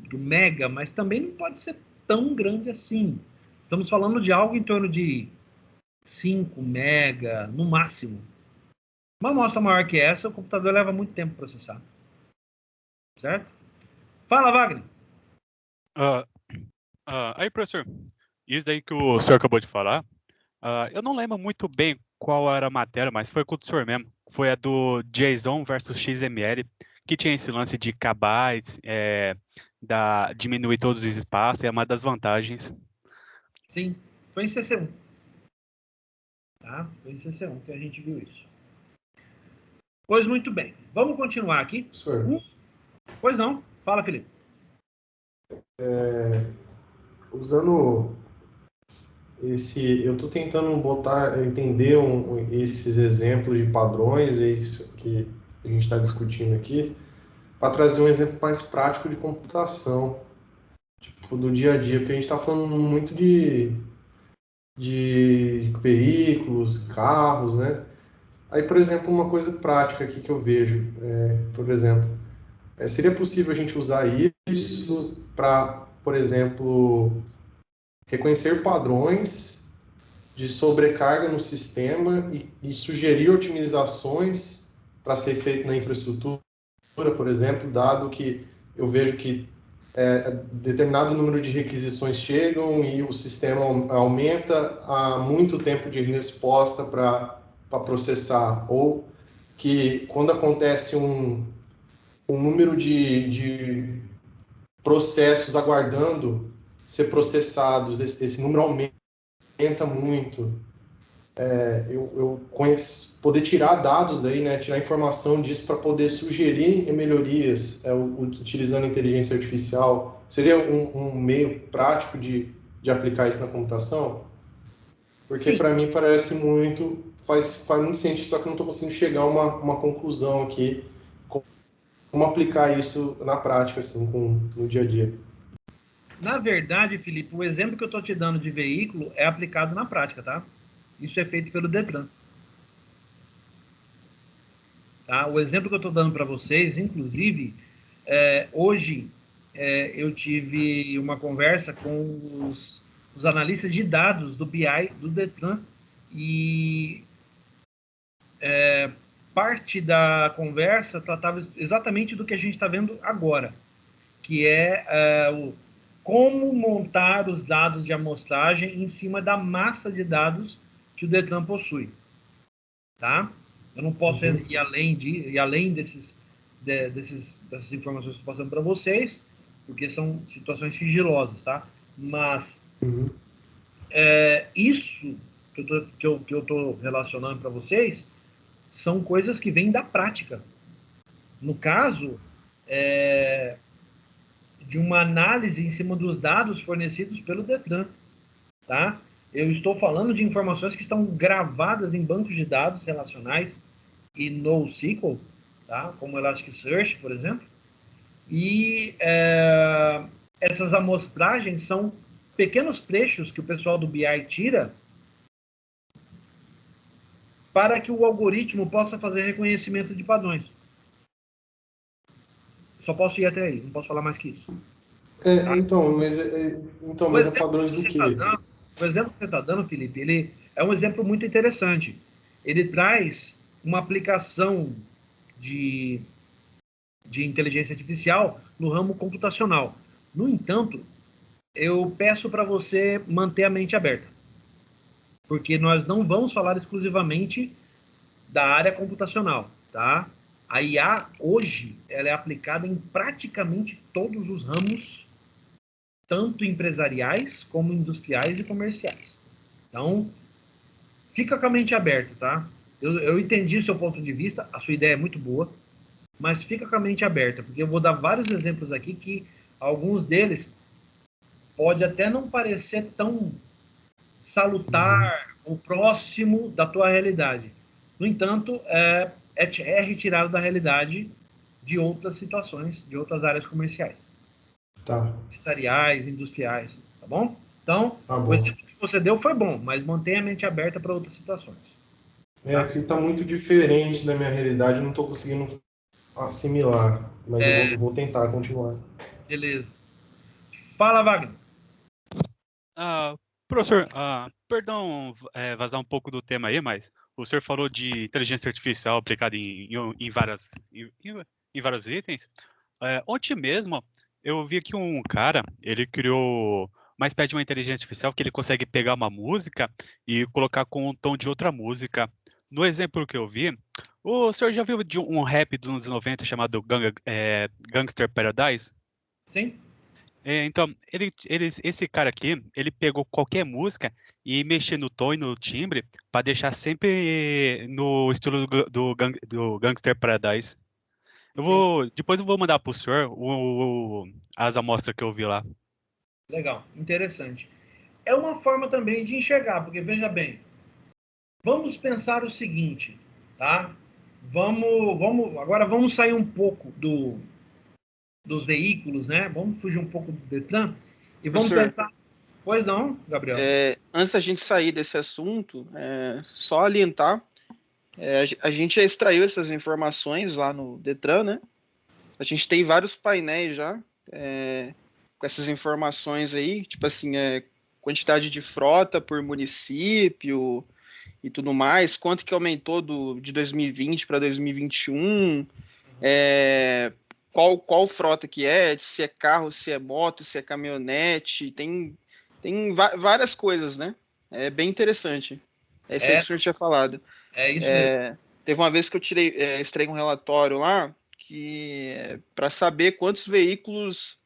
do mega, mas também não pode ser tão grande assim. Estamos falando de algo em torno de 5 mega, no máximo. Uma amostra maior que essa, o computador leva muito tempo para processar. Certo? Fala, Wagner. Aí, professor, isso daí que o senhor acabou de falar, eu não lembro muito bem qual era a matéria, mas foi com o senhor mesmo. Foi a do JSON versus XML, que tinha esse lance de kbytes, diminuir todos os espaços, é uma das vantagens. Sim, foi em CC1. Tá? Foi em CC1 que a gente viu isso. Pois muito bem. Vamos continuar aqui. Senhor. Pois não. Fala, Felipe. Usando esse... Eu estou tentando entender esses exemplos de padrões, é isso que a gente está discutindo aqui, para trazer um exemplo mais prático de computação, tipo, do dia a dia, porque a gente está falando muito de veículos, carros, né? Aí, por exemplo, uma coisa prática aqui que eu vejo, por exemplo, seria possível a gente usar isso para, por exemplo, reconhecer padrões de sobrecarga no sistema e sugerir otimizações para ser feito na infraestrutura, por exemplo, dado que eu vejo que determinado número de requisições chegam e o sistema aumenta há muito tempo de resposta para processar, ou que quando acontece um número de processos aguardando ser processados, esse número aumenta muito. Eu poder tirar dados daí, né, tirar informação disso para poder sugerir melhorias, utilizando inteligência artificial, seria um meio prático de aplicar isso na computação? Porque para mim parece muito, faz muito sentido, só que eu não estou conseguindo chegar a uma conclusão aqui, como aplicar isso na prática, assim, no dia a dia. Na verdade, Felipe, o exemplo que eu estou te dando de veículo é aplicado na prática, tá? Isso é feito pelo Detran. Tá? O exemplo que eu estou dando para vocês, inclusive, hoje eu tive uma conversa com os analistas de dados do BI do Detran e parte da conversa tratava exatamente do que a gente está vendo agora, que é como montar os dados de amostragem em cima da massa de dados que o Detran possui. Tá? Eu não posso ir além dessas informações que estou passando para vocês, porque são situações sigilosas, tá? Mas isso que eu estou relacionando para vocês são coisas que vêm da prática. No caso, de uma análise em cima dos dados fornecidos pelo Detran, tá? Eu estou falando de informações que estão gravadas em bancos de dados relacionais e NoSQL, tá? Como Elasticsearch, por exemplo. E essas amostragens são pequenos trechos que o pessoal do BI tira para que o algoritmo possa fazer reconhecimento de padrões. Só posso ir até aí, não posso falar mais que isso. Tá? Mas é padrões do quê? O exemplo que você está dando, Felipe, ele é um exemplo muito interessante. Ele traz uma aplicação de inteligência artificial no ramo computacional. No entanto, eu peço para você manter a mente aberta, porque nós não vamos falar exclusivamente da área computacional, tá? A IA, hoje, ela é aplicada em praticamente todos os ramos, tanto empresariais, como industriais e comerciais. Então, fica com a mente aberta, tá? Eu entendi o seu ponto de vista, a sua ideia é muito boa, mas fica com a mente aberta, porque eu vou dar vários exemplos aqui que alguns deles pode até não parecer tão salutar ou próximo da tua realidade. No entanto, é retirado da realidade de outras situações, de outras áreas comerciais. Tá. Empresariais, industriais, tá bom? Então, Tá bom. o exemplo que você deu foi bom, mas mantenha a mente aberta para outras situações. Aqui está muito diferente da minha realidade, eu não estou conseguindo assimilar, mas eu vou tentar continuar. Beleza. Fala, Wagner. Professor, perdão vazar um pouco do tema aí, mas o senhor falou de inteligência artificial aplicada em vários itens. Ontem mesmo, eu vi que um cara, ele criou uma espécie de uma inteligência artificial que ele consegue pegar uma música e colocar com um tom de outra música. No exemplo que eu vi, o senhor já viu de um rap dos anos 90 chamado Gangster Paradise? Sim. Então, esse cara aqui, ele pegou qualquer música e mexeu no tom e no timbre para deixar sempre no estilo do Gangster Paradise. Depois eu vou mandar para o senhor as amostras que eu vi lá. Legal, interessante. É uma forma também de enxergar, porque veja bem, vamos pensar o seguinte, tá? Agora vamos sair um pouco dos veículos, né? Vamos fugir um pouco do Detran e vamos pensar. Pois não, Gabriel? Antes da gente sair desse assunto, só alientar, a gente já extraiu essas informações lá no Detran, né? A gente tem vários painéis já com essas informações aí, tipo assim, quantidade de frota por município e tudo mais, quanto que aumentou de 2020 para 2021, qual frota que se é carro, se é moto, se é caminhonete, tem várias coisas, né? É bem interessante. É isso aí que o senhor tinha falado. É isso mesmo. Teve uma vez que eu extraí um relatório lá, que para saber quantos veículos,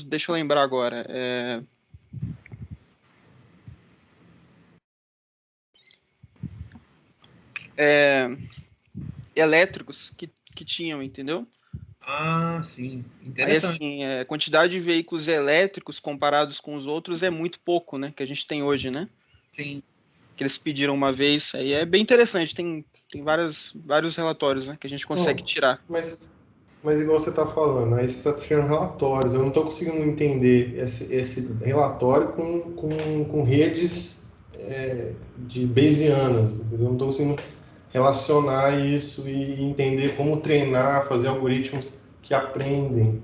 deixa eu lembrar agora, elétricos que tinham, entendeu? Ah, sim. Aí, Interessante. assim, a quantidade de veículos elétricos comparados com os outros é muito pouco, né? Que a gente tem hoje, né? Sim. Que eles pediram uma vez. Aí é bem interessante. Tem vários relatórios, né? Que a gente consegue Não, tirar. mas igual você está falando, aí você está tirando relatórios. Eu não estou conseguindo entender esse relatório com redes de Bayesianas. Entendeu? Eu não estou conseguindo relacionar isso e entender como treinar, fazer algoritmos que aprendem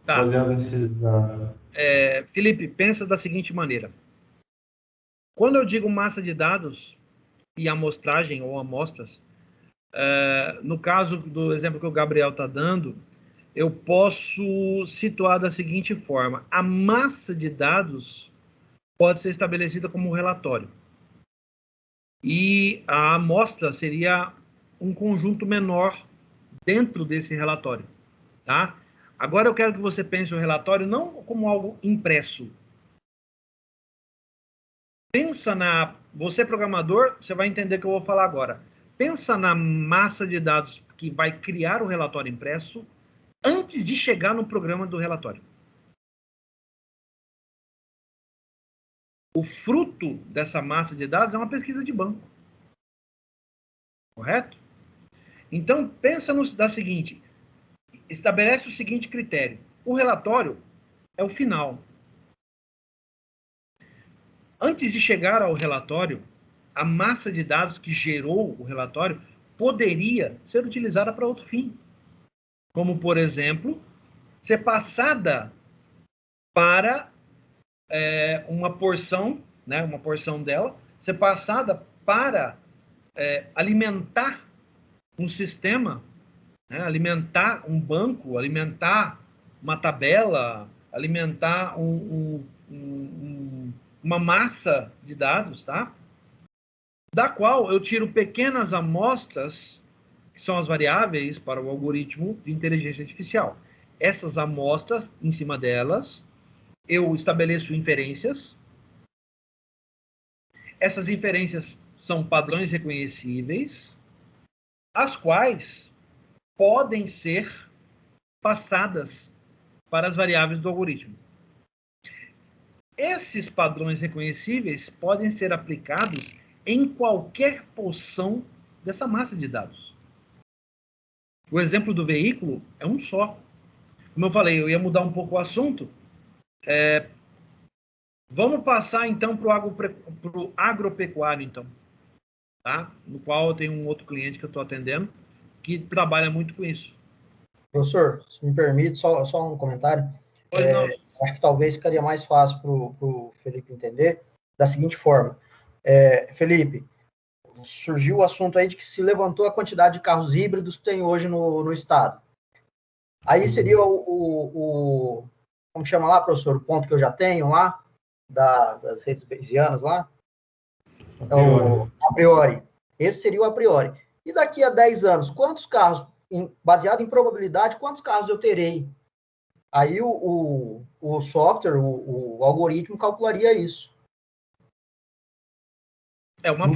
Tá. baseado nesses dados. Felipe, pensa da seguinte maneira. Quando eu digo massa de dados e amostragem ou amostras, no caso do exemplo que o Gabriel está dando, eu posso situar da seguinte forma: a massa de dados pode ser estabelecida como um relatório. E a amostra seria um conjunto menor dentro desse relatório, tá? Agora eu quero que você pense o relatório não como algo impresso. Você programador, você vai entender o que eu vou falar agora. Pensa na massa de dados que vai criar o relatório impresso antes de chegar no programa do relatório. O fruto dessa massa de dados é uma pesquisa de banco. Correto? Então, pensa da seguinte, estabelece o seguinte critério. O relatório é o final. Antes de chegar ao relatório, a massa de dados que gerou o relatório poderia ser utilizada para outro fim. Como, por exemplo, ser passada para uma porção, né, uma porção dela, ser passada para alimentar um sistema, né, alimentar um banco, alimentar uma tabela, alimentar uma massa de dados, tá? Da qual eu tiro pequenas amostras, que são as variáveis para o algoritmo de inteligência artificial. Essas amostras, em cima delas, eu estabeleço inferências. Essas inferências são padrões reconhecíveis, as quais podem ser passadas para as variáveis do algoritmo. Esses padrões reconhecíveis podem ser aplicados em qualquer porção dessa massa de dados. O exemplo do veículo é um só. Como eu falei, eu ia mudar um pouco o assunto. Vamos passar, então, para o agropecuário, então. Tá? No qual eu tenho um outro cliente que eu estou atendendo, que trabalha muito com isso. Professor, se me permite, só um comentário. Pois não. Acho que talvez ficaria mais fácil para o Felipe entender da seguinte forma. Felipe, surgiu o assunto aí de que se levantou a quantidade de carros híbridos que tem hoje no estado. Aí seria como chama lá, professor, o ponto que eu já tenho lá, das redes bayesianas lá? A priori. Esse seria o a priori. E daqui a 10 anos, quantos carros, baseado em probabilidade, quantos carros eu terei? Aí o software, o algoritmo calcularia isso. É uma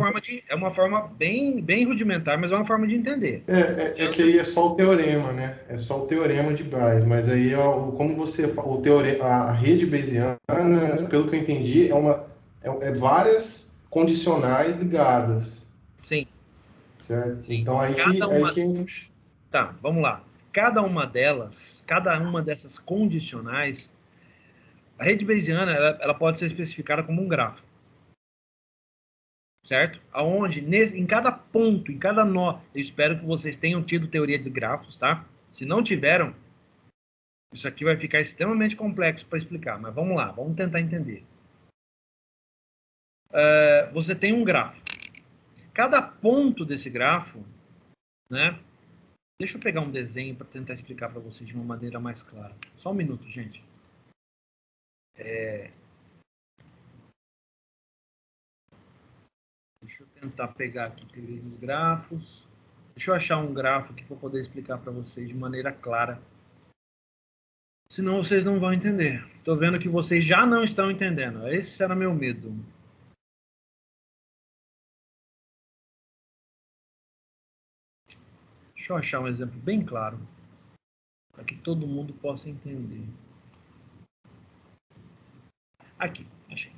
forma bem rudimentar, mas é uma forma de entender. Que aí é só o teorema, né? É só o teorema de Bayes, mas aí como a rede bayesiana, pelo que eu entendi, é várias condicionais ligadas. Sim. Certo? Sim. Então aí que Tá, vamos lá. Cada uma dessas condicionais, a rede bayesiana, ela pode ser especificada como um grafo. Certo? Aonde, em cada ponto, em cada nó, eu espero que vocês tenham tido teoria de grafos, tá? Se não tiveram, isso aqui vai ficar extremamente complexo para explicar, mas vamos lá, vamos tentar entender. Você tem um grafo. Cada ponto desse grafo, né? Deixa eu pegar um desenho para tentar explicar para vocês de uma maneira mais clara. Só um minuto, gente. Deixa eu tentar pegar aqui teoria dos grafos. Deixa eu achar um gráfico aqui para poder explicar para vocês de maneira clara. Senão vocês não vão entender. Estou vendo que vocês já não estão entendendo. Esse era meu medo. Deixa eu achar um exemplo bem claro, para que todo mundo possa entender. Aqui, achei.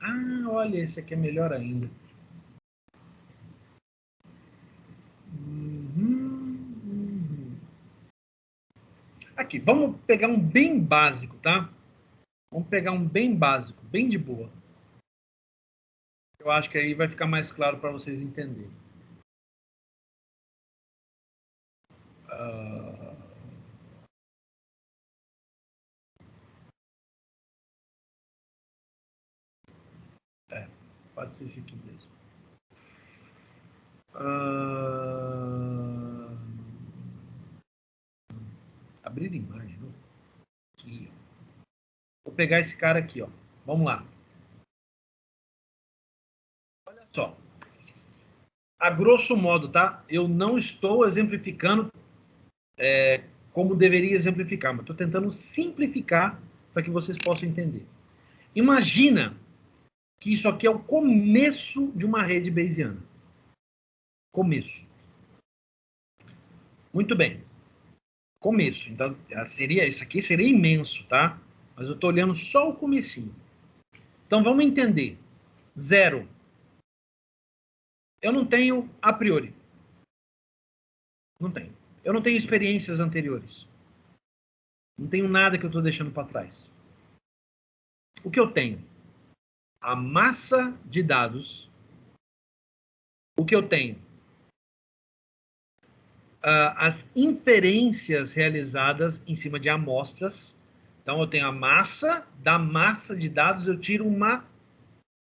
Ah, olha, esse aqui é melhor ainda. Aqui, vamos pegar um bem básico, tá? Vamos pegar um bem básico, bem de boa. Eu acho que aí vai ficar mais claro para vocês entenderem. Pode ser esse aqui mesmo. Abrir imagem, não? Aqui, ó. Vou pegar esse cara aqui, ó. Vamos lá. Olha só. A grosso modo, tá? Eu não estou exemplificando como deveria exemplificar, mas estou tentando simplificar para que vocês possam entender. Imagina que isso aqui é o começo de uma rede bayesiana. Começo. Muito bem. Começo. Então, isso aqui seria imenso, tá? Mas eu estou olhando só o comecinho. Então, vamos entender. 0. Eu não tenho a priori. Não tenho. Eu não tenho experiências anteriores. Não tenho nada que eu estou deixando para trás. O que eu tenho? A massa de dados. O que eu tenho? As inferências realizadas em cima de amostras. Então, eu tenho a massa. Da massa de dados, eu tiro uma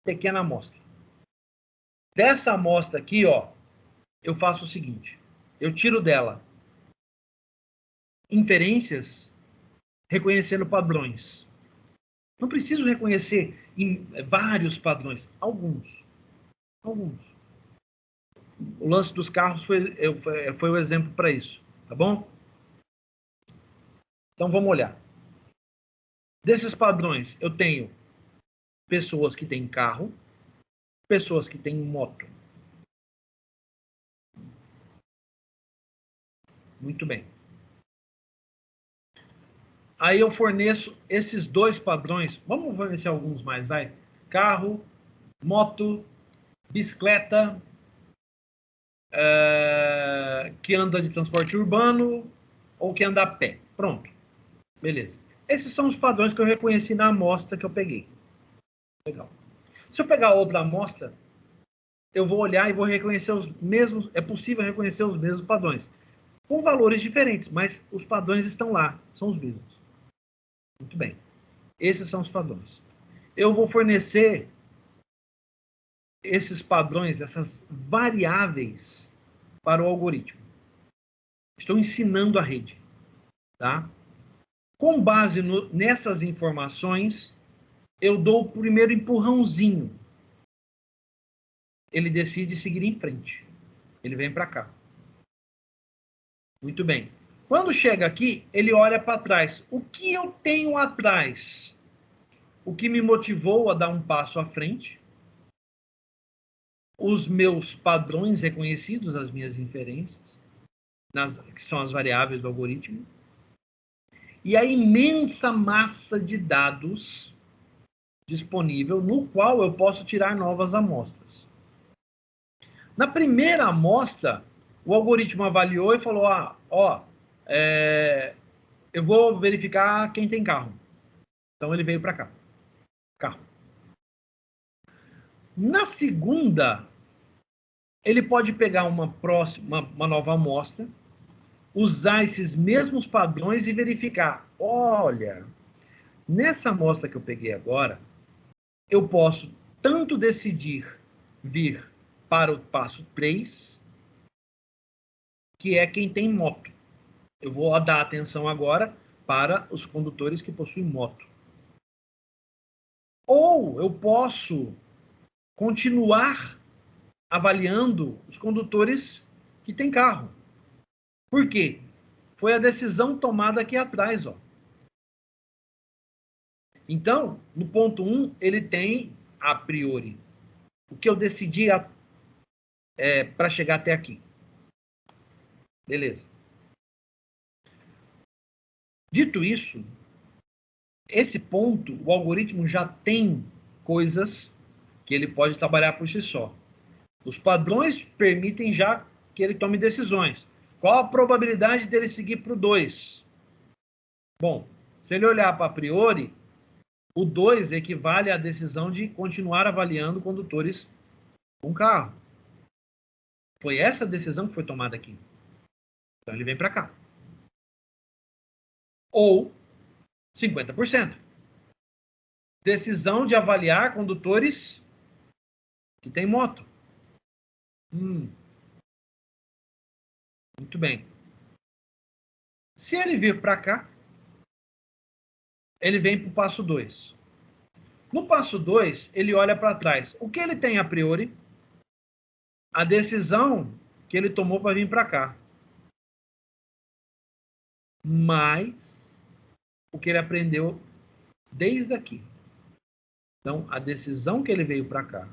pequena amostra. Dessa amostra aqui, ó, eu faço o seguinte. Eu tiro dela inferências reconhecendo padrões. Não preciso reconhecer vários padrões. Alguns. O lance dos carros foi o exemplo para isso. Tá bom? Então, vamos olhar. Desses padrões, eu tenho pessoas que têm carro, pessoas que têm moto. Muito bem. Aí eu forneço esses dois padrões. Vamos fornecer alguns mais, vai. Carro, moto, bicicleta, que anda de transporte urbano ou que anda a pé. Pronto. Beleza. Esses são os padrões que eu reconheci na amostra que eu peguei. Legal. Se eu pegar outra amostra, eu vou olhar e vou reconhecer os mesmos. É possível reconhecer os mesmos padrões. Com valores diferentes, mas os padrões estão lá. São os mesmos. Muito bem. Esses são os padrões. Eu vou fornecer esses padrões, essas variáveis para o algoritmo. Estou ensinando a rede. Tá? Com base nessas informações, eu dou o primeiro empurrãozinho. Ele decide seguir em frente. Ele vem para cá. Muito bem. Quando chega aqui, ele olha para trás. O que eu tenho atrás? O que me motivou a dar um passo à frente? Os meus padrões reconhecidos, as minhas inferências, que são as variáveis do algoritmo. E a imensa massa de dados disponível, no qual eu posso tirar novas amostras. Na primeira amostra, o algoritmo avaliou e falou, eu vou verificar quem tem carro. Então, ele veio para cá. Carro. Na segunda, ele pode pegar uma nova amostra, usar esses mesmos padrões e verificar. Olha, nessa amostra que eu peguei agora, eu posso tanto decidir vir para o passo 3, que é quem tem moto. Eu vou dar atenção agora para os condutores que possuem moto. Ou eu posso continuar avaliando os condutores que têm carro. Por quê? Foi a decisão tomada aqui atrás, ó. Então, no ponto 1, ele tem a priori o que eu decidi para chegar até aqui. Beleza. Dito isso, esse ponto, o algoritmo já tem coisas que ele pode trabalhar por si só. Os padrões permitem já que ele tome decisões. Qual a probabilidade dele seguir para o 2? Bom, se ele olhar para a priori, o 2 equivale à decisão de continuar avaliando condutores com carro. Foi essa decisão que foi tomada aqui. Então ele vem para cá. Ou 50%. Decisão de avaliar condutores que têm moto. Muito bem. Se ele vir para cá, ele vem para o passo 2. No passo 2, ele olha para trás. O que ele tem a priori? A decisão que ele tomou para vir para cá. Mais o que ele aprendeu desde aqui. Então, a decisão que ele veio para cá,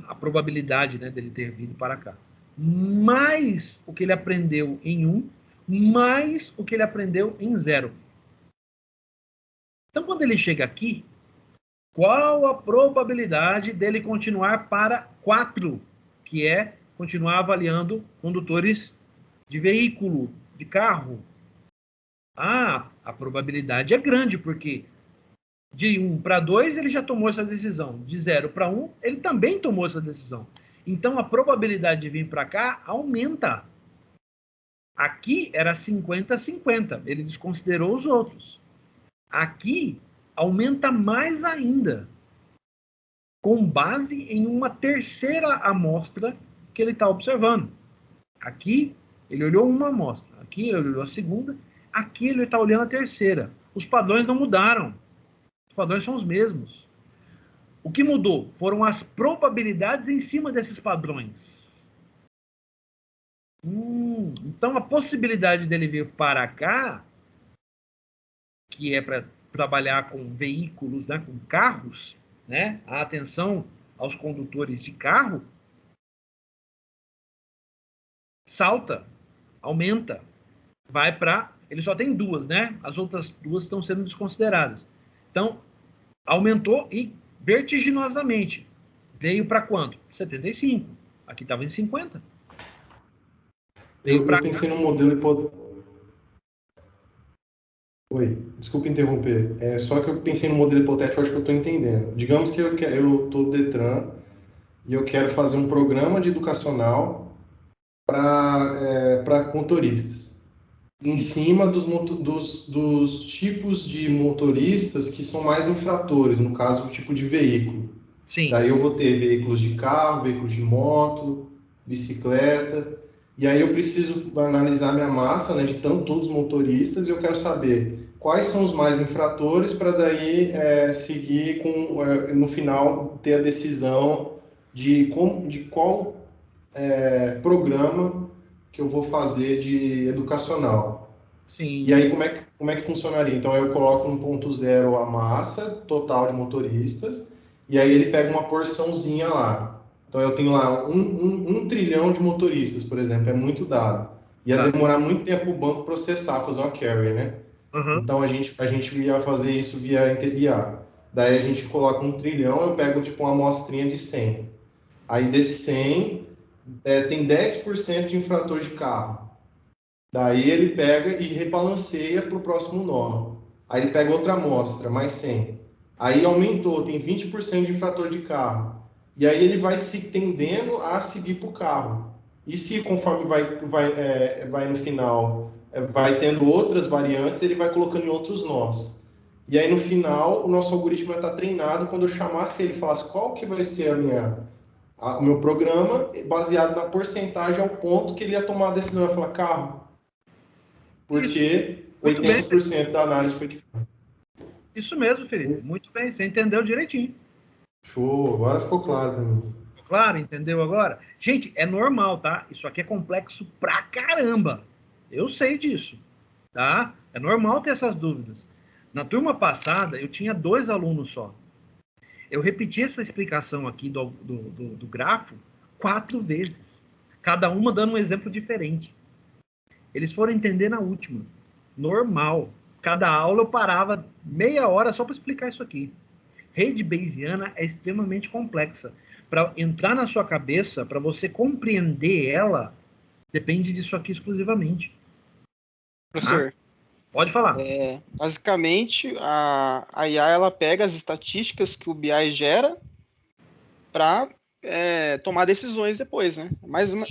a probabilidade, né, dele ter vindo para cá, mais o que ele aprendeu em 1, mais o que ele aprendeu em 0. Então, quando ele chega aqui, qual a probabilidade dele continuar para 4, que é continuar avaliando condutores de veículo, de carro? A probabilidade é grande, porque de 1 para 2 ele já tomou essa decisão. De 0 para 1, ele também tomou essa decisão. Então, a probabilidade de vir para cá aumenta. Aqui era 50-50. Ele desconsiderou os outros. Aqui, aumenta mais ainda. Com base em uma terceira amostra que ele está observando. Aqui, ele olhou uma amostra. Aqui, ele olhou a segunda. Aqui, ele está olhando a terceira. Os padrões não mudaram. Os padrões são os mesmos. O que mudou foram as probabilidades em cima desses padrões. Então, a possibilidade dele vir para cá, que é para trabalhar com veículos, né, com carros, né, a atenção aos condutores de carro, salta, aumenta, vai para... Ele só tem 2, né? As outras 2 estão sendo desconsideradas. Então, aumentou e vertiginosamente. Veio para quanto? 75. Aqui estava em 50. Eu pensei num modelo hipotético. Oi, desculpa interromper. Só que eu pensei no modelo hipotético, acho que eu estou entendendo. Digamos que eu estou no Detran e eu quero fazer um programa de educacional para motoristas. Em cima dos tipos de motoristas que são mais infratores, no caso, o tipo de veículo. Sim. Daí eu vou ter veículos de carro, veículos de moto, bicicleta, e aí eu preciso analisar minha massa, né, de todos os motoristas, e eu quero saber quais são os mais infratores para daí seguir com, no final, ter a decisão de qual programa que eu vou fazer de educacional. Sim. E aí, como é que funcionaria? Então, eu coloco no ponto 0 a massa total de motoristas, e aí ele pega uma porçãozinha lá. Então, eu tenho lá 1 trilhão de motoristas, por exemplo, é muito dado. Ia demorar muito tempo o banco processar, fazer uma query, né? Uhum. Então, a gente ia fazer isso via InterBA. Daí, a gente coloca 1 trilhão, eu pego, tipo, uma amostrinha de 100. Aí, desse 100... tem 10% de infrator de carro. Daí ele pega e rebalanceia para o próximo nó. Aí ele pega outra amostra, mais 100. Aí aumentou, tem 20% de infrator de carro. E aí ele vai se tendendo a seguir para o carro. E se conforme vai no final, vai tendo outras variantes, ele vai colocando em outros nós. E aí no final, o nosso algoritmo vai estar treinado quando eu chamasse ele e falasse qual que vai ser o meu programa, baseado na porcentagem ao ponto que ele ia tomar a decisão. Vai falar carro. Porque 80% da análise foi de carro. Isso mesmo, Felipe. Muito bem. Você entendeu direitinho. Show. Agora ficou claro para mim. Claro, entendeu agora? Gente, é normal, tá? Isso aqui é complexo pra caramba. Eu sei disso, tá? É normal ter essas dúvidas. Na turma passada, eu tinha 2 alunos só. Eu repeti essa explicação aqui do grafo 4 vezes. Cada uma dando um exemplo diferente. Eles foram entender na última. Normal. Cada aula eu parava meia hora só para explicar isso aqui. Rede Bayesiana é extremamente complexa. Para entrar na sua cabeça, para você compreender ela, depende disso aqui exclusivamente. Professor, pode falar. Basicamente, a IA ela pega as estatísticas que o BI gera para tomar decisões depois, né?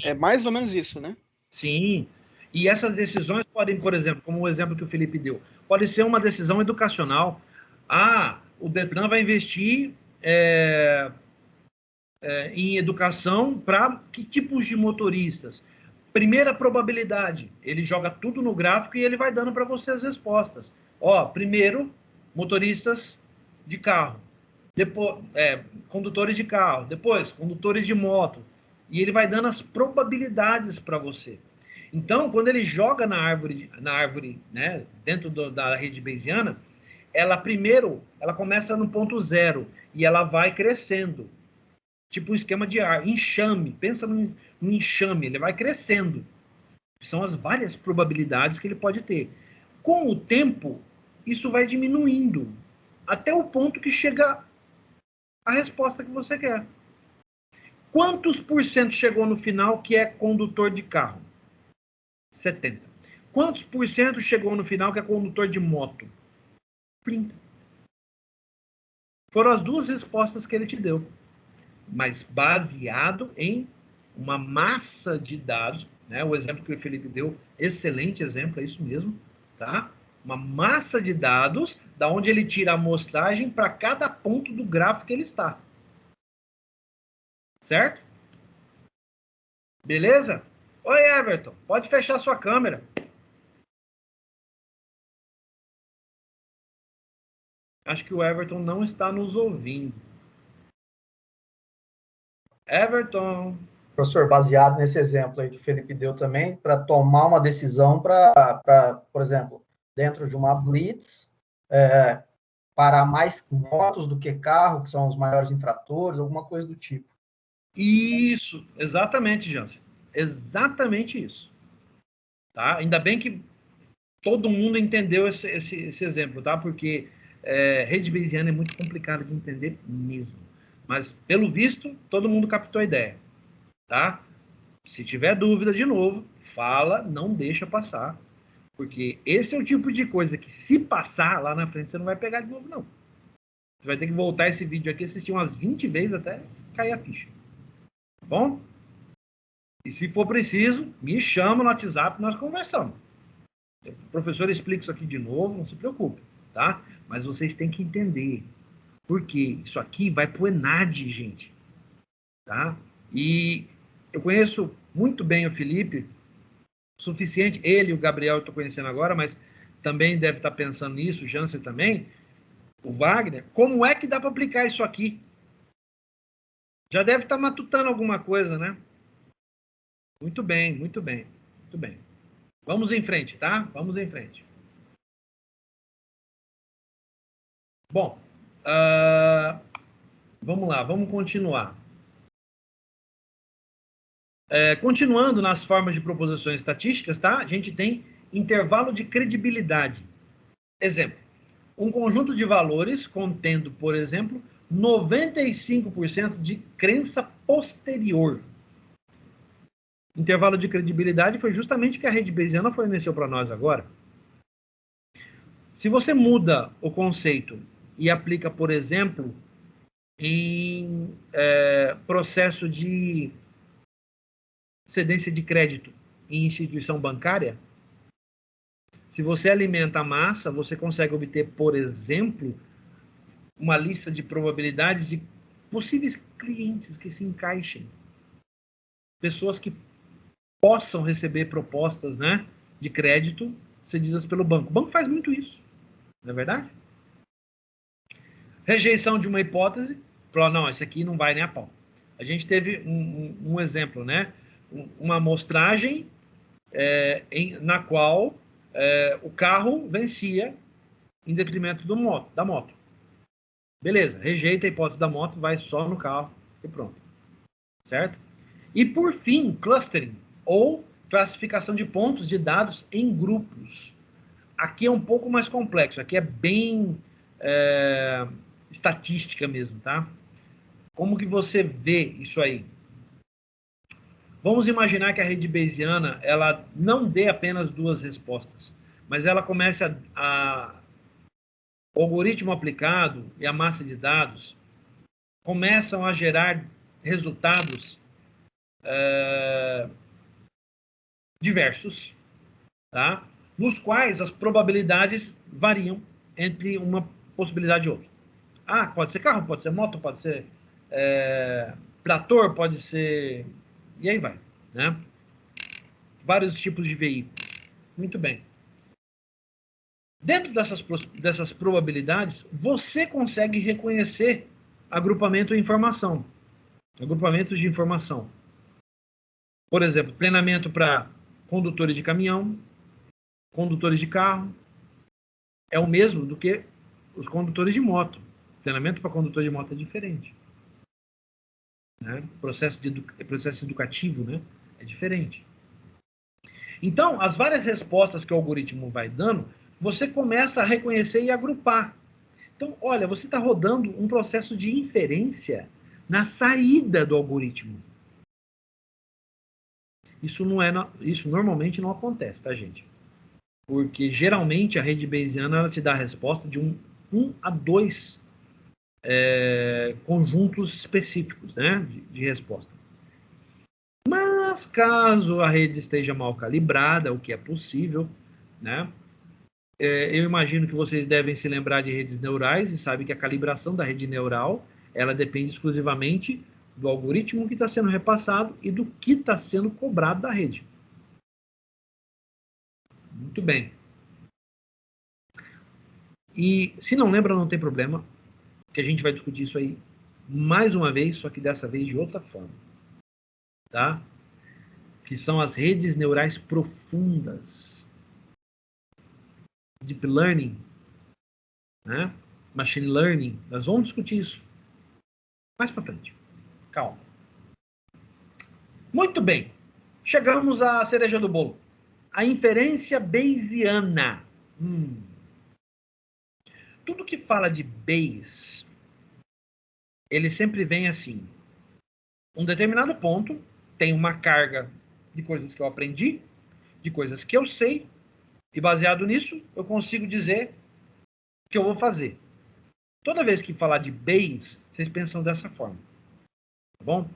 É mais ou menos isso, né? Sim. E essas decisões podem, por exemplo, como o exemplo que o Felipe deu, pode ser uma decisão educacional. O Detran vai investir em educação para que tipos de motoristas? Primeira probabilidade, ele joga tudo no gráfico e ele vai dando para você as respostas. Primeiro, motoristas de carro. Depois, condutores de carro. Depois, condutores de moto. E ele vai dando as probabilidades para você. Então, quando ele joga na árvore, né, dentro da rede bayesiana, ela começa no ponto 0 e ela vai crescendo. Tipo um esquema de enxame. Pensa no enxame, ele vai crescendo. São as várias probabilidades que ele pode ter. Com o tempo, isso vai diminuindo até o ponto que chega a resposta que você quer. Quantos por cento chegou no final que é condutor de carro? 70. Quantos por cento chegou no final que é condutor de moto? 30. Foram as 2 respostas que ele te deu, mas baseado em uma massa de dados, né? O exemplo que o Felipe deu, excelente exemplo, é isso mesmo, tá? Uma massa de dados, da onde ele tira a amostragem para cada ponto do gráfico que ele está. Certo? Beleza? Oi, Everton, pode fechar sua câmera. Acho que o Everton não está nos ouvindo. Everton. Professor, baseado nesse exemplo aí que o Felipe deu também, para tomar uma decisão para, por exemplo, dentro de uma blitz, parar mais motos do que carro, que são os maiores infratores, alguma coisa do tipo. Isso, exatamente, Jansen. Exatamente isso. Tá? Ainda bem que todo mundo entendeu esse exemplo, tá? Porque rede bayesiana é muito complicado de entender mesmo. Mas, pelo visto, todo mundo captou a ideia. Tá? Se tiver dúvida de novo, fala, não deixa passar. Porque esse é o tipo de coisa que, se passar lá na frente, você não vai pegar de novo, não. Você vai ter que voltar esse vídeo aqui, assistir umas 20 vezes até cair a ficha. Tá bom? E se for preciso, me chama no WhatsApp e nós conversamos. O professor explica isso aqui de novo, não se preocupe, tá? Mas vocês têm que entender. Porque isso aqui vai pro ENAD, gente. Tá? E eu conheço muito bem o Felipe, suficiente, ele e o Gabriel eu estou conhecendo agora, mas também deve estar pensando nisso, o Jansen também, o Wagner, como é que dá para aplicar isso aqui? Já deve estar matutando alguma coisa, né? Muito bem, muito bem, muito bem. Vamos em frente, tá? Vamos em frente. Bom, vamos lá, vamos continuar. Continuando nas formas de proposições estatísticas, tá? A gente tem intervalo de credibilidade. Exemplo, um conjunto de valores contendo, por exemplo, 95% de crença posterior. Intervalo de credibilidade foi justamente o que a rede bayesiana forneceu para nós agora. Se você muda o conceito e aplica, por exemplo, em processo de cedência de crédito em instituição bancária, se você alimenta a massa, você consegue obter, por exemplo, uma lista de probabilidades de possíveis clientes que se encaixem. Pessoas que possam receber propostas, né, de crédito cedidas pelo banco. O banco faz muito isso, não é verdade? Rejeição de uma hipótese, falou, não, esse aqui não vai nem a pau. A gente teve um exemplo, né? Uma amostragem na qual o carro vencia em detrimento da moto. Beleza, rejeita a hipótese da moto, vai só no carro e pronto. Certo? E por fim, clustering, ou classificação de pontos de dados em grupos. Aqui é um pouco mais complexo, aqui é bem estatística mesmo, tá? Como que você vê isso aí? Vamos imaginar que a rede Bayesiana, ela não dê apenas duas respostas, mas ela comece o algoritmo aplicado e a massa de dados começam a gerar resultados diversos, tá? Nos quais as probabilidades variam entre uma possibilidade e outra. Ah, pode ser carro, pode ser moto, pode ser trator, pode ser... E aí vai, né? Vários tipos de veículos. Muito bem. Dentro dessas probabilidades, você consegue reconhecer agrupamento e informação. Agrupamentos de informação. Por exemplo, treinamento para condutores de caminhão, condutores de carro, é o mesmo do que os condutores de moto. Treinamento para condutor de moto é diferente. Né? Processo educativo, né? É diferente. Então, as várias respostas que o algoritmo vai dando, você começa a reconhecer e agrupar. Então, olha, você está rodando um processo de inferência na saída do algoritmo. Isso normalmente não acontece, tá, gente? Porque geralmente a rede Bayesiana ela te dá a resposta de um a dois conjuntos específicos, né, de resposta. Mas caso a rede esteja mal calibrada, o que é possível, né? Eu imagino que vocês devem se lembrar de redes neurais e sabem que a calibração da rede neural ela depende exclusivamente do algoritmo que está sendo repassado e do que está sendo cobrado da rede. Muito bem. E se não lembra, não tem problema, que a gente vai discutir isso aí mais uma vez, só que dessa vez de outra forma. Tá? Que são as redes neurais profundas. Deep Learning, né? Machine Learning. Nós vamos discutir isso mais para frente. Calma. Muito bem. Chegamos à cereja do bolo. A inferência bayesiana. Tudo que fala de Bayes, ele sempre vem assim. Um determinado ponto tem uma carga de coisas que eu aprendi, de coisas que eu sei, e baseado nisso, eu consigo dizer o que eu vou fazer. Toda vez que falar de Bayes, vocês pensam dessa forma. Tá bom?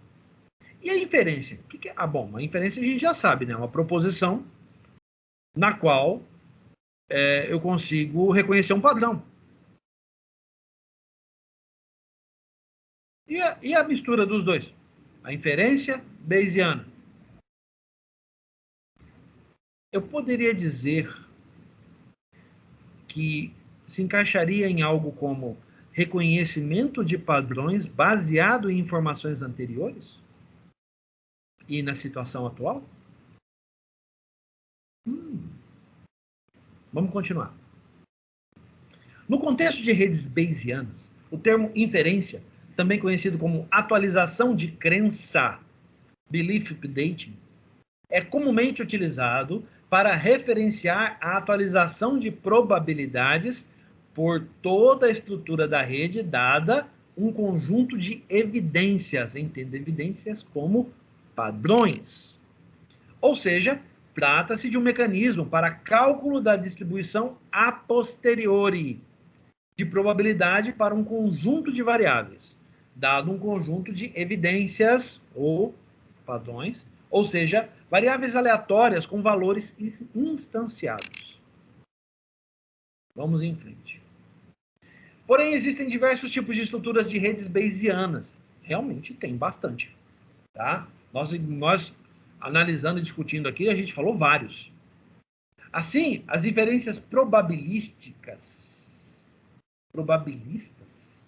E a inferência? O que é? Bom, a inferência a gente já sabe, né? Uma proposição na qual eu consigo reconhecer um padrão. E a mistura dos dois? A inferência bayesiana. Eu poderia dizer que se encaixaria em algo como reconhecimento de padrões baseado em informações anteriores? E na situação atual? Vamos continuar. No contexto de redes bayesianas, o termo inferência, também conhecido como atualização de crença, belief updating, é comumente utilizado para referenciar a atualização de probabilidades por toda a estrutura da rede, dada um conjunto de evidências, entenda evidências como padrões. Ou seja, trata-se de um mecanismo para cálculo da distribuição a posteriori de probabilidade para um conjunto de variáveis, dado um conjunto de evidências ou padrões, ou seja, variáveis aleatórias com valores instanciados. Vamos em frente. Porém, existem diversos tipos de estruturas de redes bayesianas. Realmente tem bastante. Tá? Nós analisando e discutindo aqui, a gente falou vários. Assim, as inferências probabilistas. Probabilistas?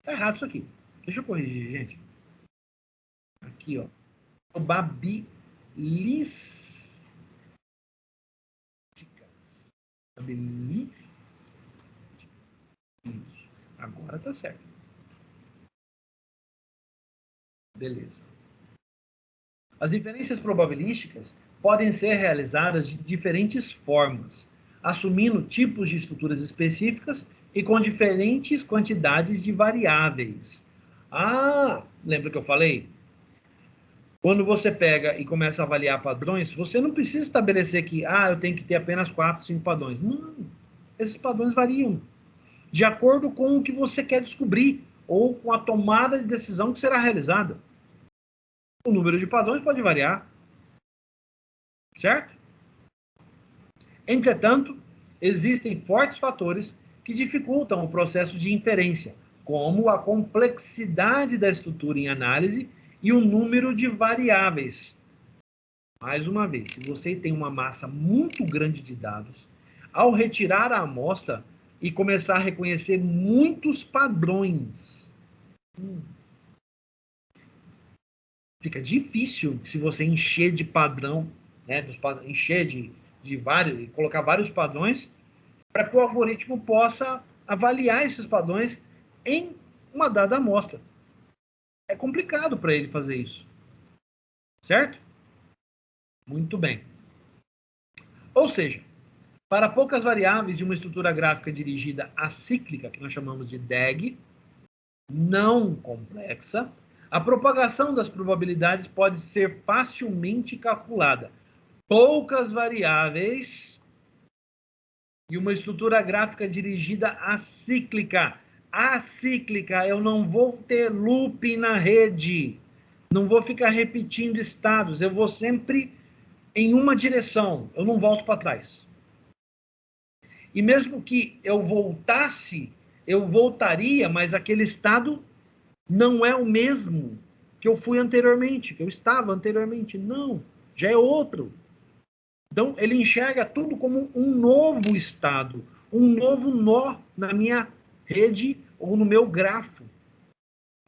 Tá errado isso aqui. Deixa eu corrigir, gente. aqui, ó. Probabilísticas. Isso. Agora tá certo. Beleza. As inferências probabilísticas podem ser realizadas de diferentes formas, assumindo tipos de estruturas específicas e com diferentes quantidades de variáveis. Ah, lembra que eu falei? Quando você pega e começa a avaliar padrões, você não precisa estabelecer que, eu tenho que ter apenas 4, 5 padrões. Não. Esses padrões variam de acordo com o que você quer descobrir ou com a tomada de decisão que será realizada. O número de padrões pode variar. Certo? Entretanto, existem fortes fatores que dificultam o processo de inferência, como a complexidade da estrutura em análise e o número de variáveis. Mais uma vez, se você tem uma massa muito grande de dados, ao retirar a amostra e começar a reconhecer muitos padrões, fica difícil se você encher de padrão, né, encher de vários, e colocar vários padrões, para que o algoritmo possa avaliar esses padrões em uma dada amostra. É complicado para ele fazer isso. Certo? Muito bem. Ou seja, para poucas variáveis de uma estrutura gráfica dirigida acíclica, que nós chamamos de DAG, não complexa, a propagação das probabilidades pode ser facilmente calculada. Poucas variáveis e uma estrutura gráfica dirigida acíclica. Acíclica, eu não vou ter loop na rede. Não vou ficar repetindo estados. Eu vou sempre em uma direção. Eu não volto para trás. E mesmo que eu voltasse, eu voltaria, mas aquele estado não é o mesmo que eu fui anteriormente, que eu estava anteriormente. Não, já é outro. Então, ele enxerga tudo como um novo estado, um novo nó na minha rede ou no meu grafo.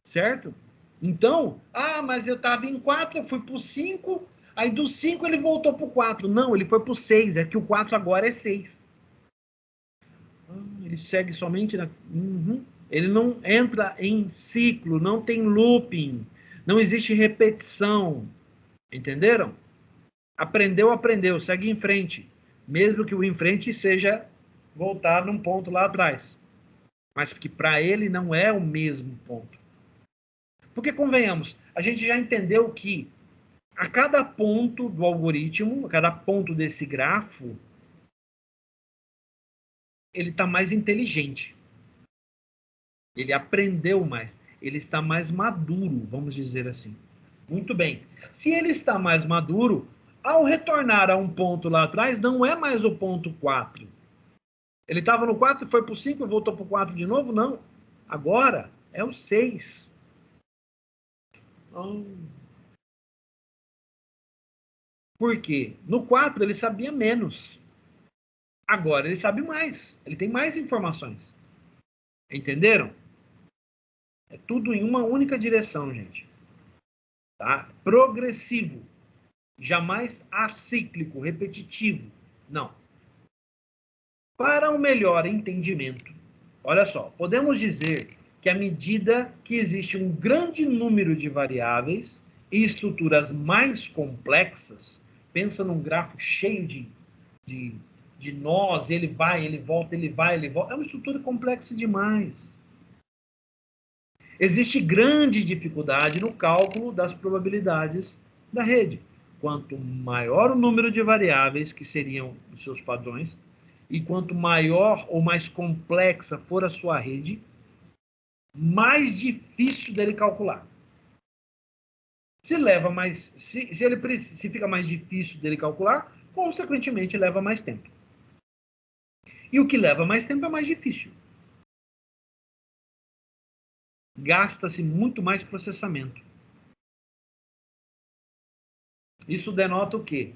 Certo? Então, mas eu estava em 4, eu fui para o 5, aí do 5 ele voltou para o 4. Não, ele foi para o 6, é que o 4 agora é 6. Ele segue somente na... Ele não entra em ciclo, não tem looping, não existe repetição. Entenderam? Aprendeu, aprendeu, segue em frente. Mesmo que o em frente seja voltar num ponto lá atrás. Mas que para ele não é o mesmo ponto. Porque, convenhamos, a gente já entendeu que a cada ponto do algoritmo, a cada ponto desse grafo, ele está mais inteligente. Ele aprendeu mais. Ele está mais maduro, vamos dizer assim. Muito bem. Se ele está mais maduro, ao retornar a um ponto lá atrás, não é mais o ponto 4. Ele estava no 4, foi para o 5 e voltou para o 4 de novo? Não. Agora é o 6. Por quê? No 4 ele sabia menos. Agora ele sabe mais. Ele tem mais informações. Entenderam? É tudo em uma única direção, gente. Tá? Progressivo. Jamais acíclico, repetitivo. Não. Para um melhor entendimento, olha só, podemos dizer que à medida que existe um grande número de variáveis e estruturas mais complexas, pensa num grafo cheio de nós, ele vai, ele volta, ele vai, ele volta. É uma estrutura complexa demais. Existe grande dificuldade no cálculo das probabilidades da rede. Quanto maior o número de variáveis que seriam os seus padrões, e quanto maior ou mais complexa for a sua rede, mais difícil dele calcular. Se fica mais difícil dele calcular, consequentemente leva mais tempo. E o que leva mais tempo é mais difícil. Gasta-se muito mais processamento. Isso denota o quê?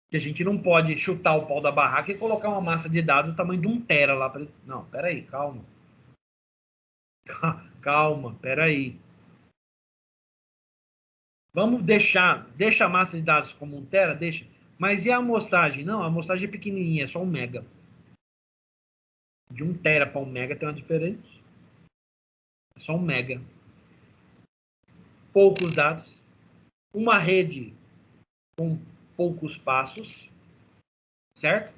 Que a gente não pode chutar o pau da barraca e colocar uma massa de dados do tamanho de 1 tera lá. Não, peraí, calma. Calma, peraí. Vamos deixa a massa de dados como 1 tera? Deixa. Mas e a amostragem? Não, a amostragem é pequenininha, é só 1 mega. De 1 tera para 1 mega tem uma diferença. É só 1 mega. Poucos dados. Uma rede com poucos passos. Certo?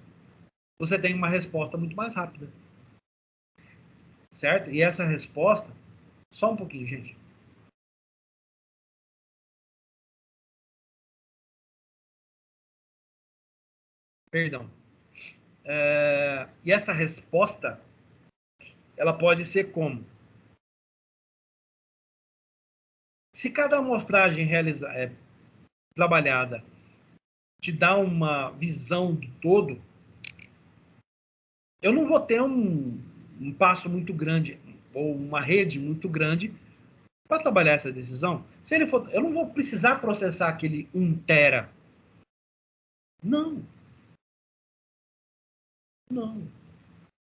Você tem uma resposta muito mais rápida. Certo? E essa resposta... Só um pouquinho, gente. Perdão. E essa resposta, ela pode ser como? Se cada amostragem trabalhada te dá uma visão do todo, eu não vou ter um passo muito grande ou uma rede muito grande para trabalhar essa decisão. Se ele for, eu não vou precisar processar aquele 1 tera. Não.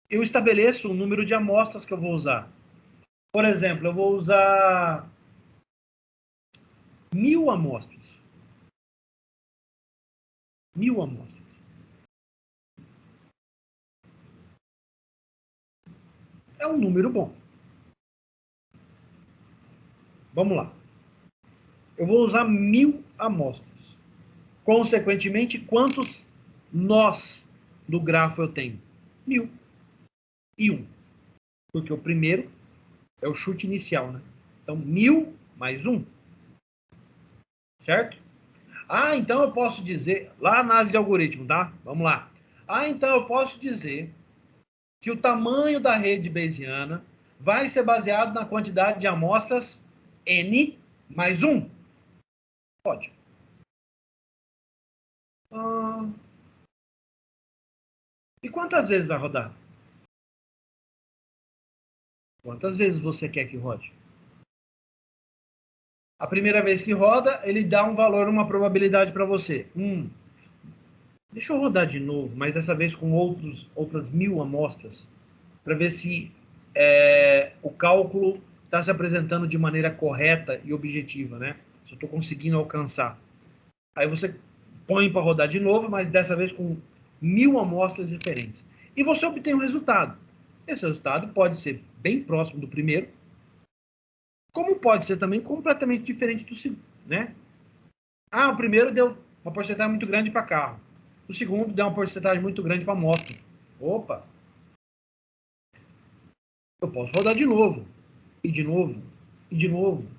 Eu estabeleço o número de amostras que eu vou usar. Por exemplo, eu vou usar 1000 amostras. 1000 amostras. É um número bom. Vamos lá. Eu vou usar 1000 amostras. Consequentemente, quantos nós do grafo eu tenho? 1000 e 1. Porque o primeiro é o chute inicial, né? Então, 1000 mais 1. Certo? Então eu posso dizer, lá na análise de algoritmo, tá? Vamos lá. Então eu posso dizer que o tamanho da rede bayesiana vai ser baseado na quantidade de amostras N mais 1. Pode. E quantas vezes vai rodar? Quantas vezes você quer que rode? A primeira vez que roda, ele dá um valor, uma probabilidade para você. Deixa eu rodar de novo, mas dessa vez com outras 1000 amostras, para ver se o cálculo está se apresentando de maneira correta e objetiva, né? Se eu estou conseguindo alcançar. Aí você põe para rodar de novo, mas dessa vez com 1000 amostras diferentes. E você obtém um resultado. Esse resultado pode ser bem próximo do primeiro, como pode ser também completamente diferente do segundo, né? O primeiro deu uma porcentagem muito grande para carro. O segundo deu uma porcentagem muito grande para moto. Opa! Eu posso rodar de novo. E de novo. E de novo.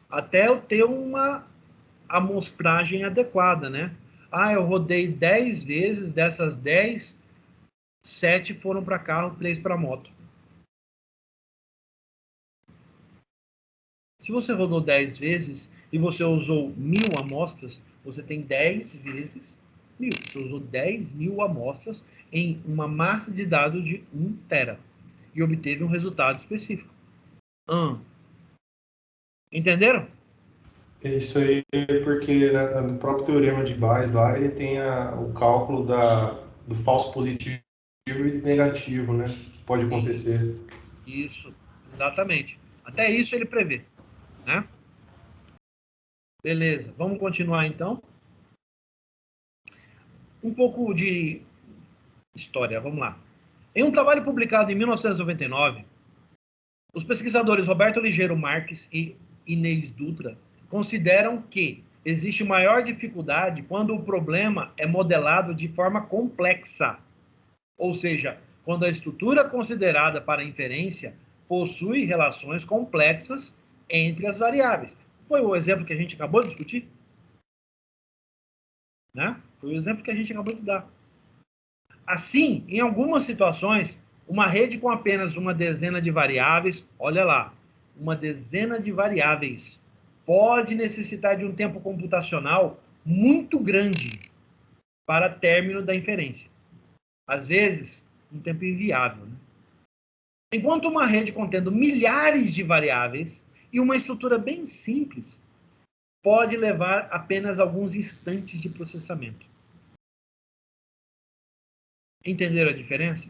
Até eu ter uma amostragem adequada, né? Eu rodei 10 vezes, dessas 10, 7 foram para carro, 3 para moto. Se você rodou 10 vezes e você usou 1000 amostras, você tem 10 vezes 1000. Você usou 10.000 amostras em uma massa de dados de 1 tera e obteve um resultado específico. Entenderam? Isso aí porque no próprio teorema de Bayes lá, ele tem o cálculo do falso positivo e negativo, né? Que pode acontecer. Isso, exatamente. Até isso ele prevê, né? Beleza, vamos continuar então. Um pouco de história, vamos lá. Em um trabalho publicado em 1999, os pesquisadores Roberto Ligeiro Marques e Inês Dutra consideram que existe maior dificuldade quando o problema é modelado de forma complexa, ou seja, quando a estrutura considerada para inferência possui relações complexas entre as variáveis. Foi o exemplo que a gente acabou de discutir? Né? Foi o exemplo que a gente acabou de dar. Assim, em algumas situações, uma rede com apenas uma dezena de variáveis, olha lá, uma dezena de variáveis, pode necessitar de um tempo computacional muito grande para término da inferência. Às vezes, um tempo inviável. Né? Enquanto uma rede contendo milhares de variáveis e uma estrutura bem simples pode levar apenas alguns instantes de processamento. Entenderam a diferença?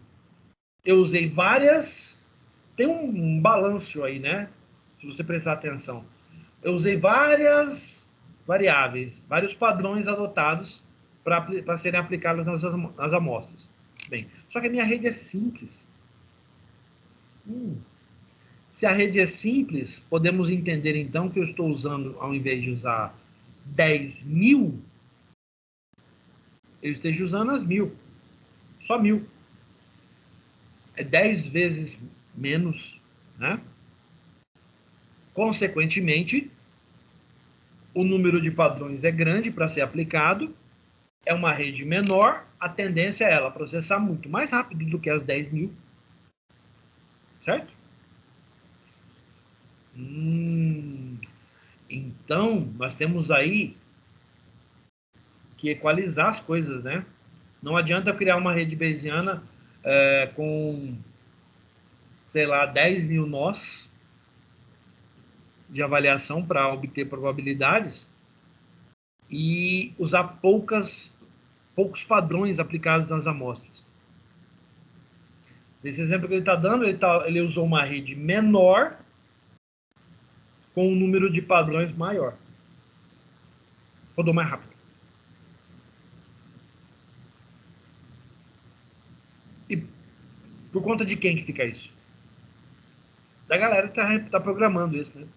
Eu usei várias... Tem um balanço aí, né? Se você prestar atenção. eu usei várias variáveis, vários padrões adotados para serem aplicados nas amostras. Bem, só que a minha rede é simples. Se a rede é simples, podemos entender então que eu estou usando, ao invés de usar 10.000, eu esteja usando as 1.000. Só 1.000. É 10 vezes menos, né? Consequentemente, o número de padrões é grande para ser aplicado, é uma rede menor, a tendência é ela processar muito mais rápido do que as 10.000. Certo? Então, nós temos aí que equalizar as coisas, né? Não adianta eu criar uma rede bayesiana com, sei lá, 10.000 nós de avaliação para obter probabilidades e usar poucos padrões aplicados nas amostras. Nesse exemplo que ele está dando, ele usou uma rede menor com um número de padrões maior. Rodou mais rápido. E por conta de quem que fica isso? Da galera que está programando isso, né?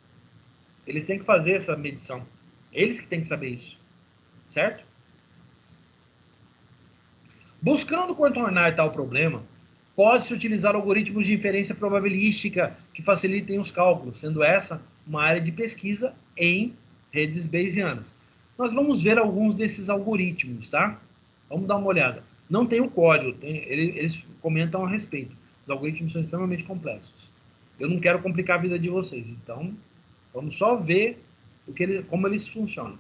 Eles têm que fazer essa medição. Eles que têm que saber isso. Certo? Buscando contornar tal problema, pode-se utilizar algoritmos de inferência probabilística que facilitem os cálculos, sendo essa uma área de pesquisa em redes bayesianas. Nós vamos ver alguns desses algoritmos, tá? Vamos dar uma olhada. Não tem o código, eles comentam a respeito. Os algoritmos são extremamente complexos. Eu não quero complicar a vida de vocês, então vamos só ver como eles funcionam.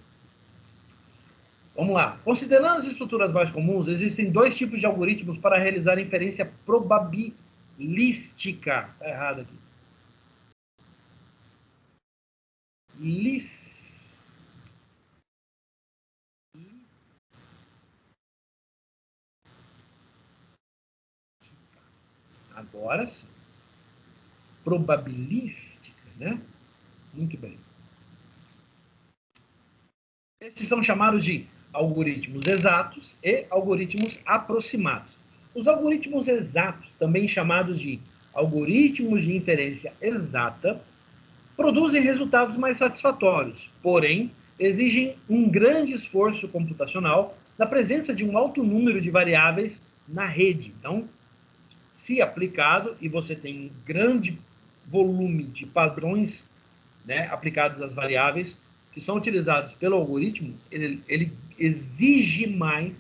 Vamos lá. Considerando as estruturas mais comuns, existem dois tipos de algoritmos para realizar inferência probabilística. Está errado aqui. Agora sim. Probabilística, né? Muito bem. Esses são chamados de algoritmos exatos e algoritmos aproximados. Os algoritmos exatos, também chamados de algoritmos de inferência exata, produzem resultados mais satisfatórios, porém, exigem um grande esforço computacional na presença de um alto número de variáveis na rede. Então, se aplicado e você tem um grande volume de padrões, né, aplicados às variáveis que são utilizados pelo algoritmo, ele exige mais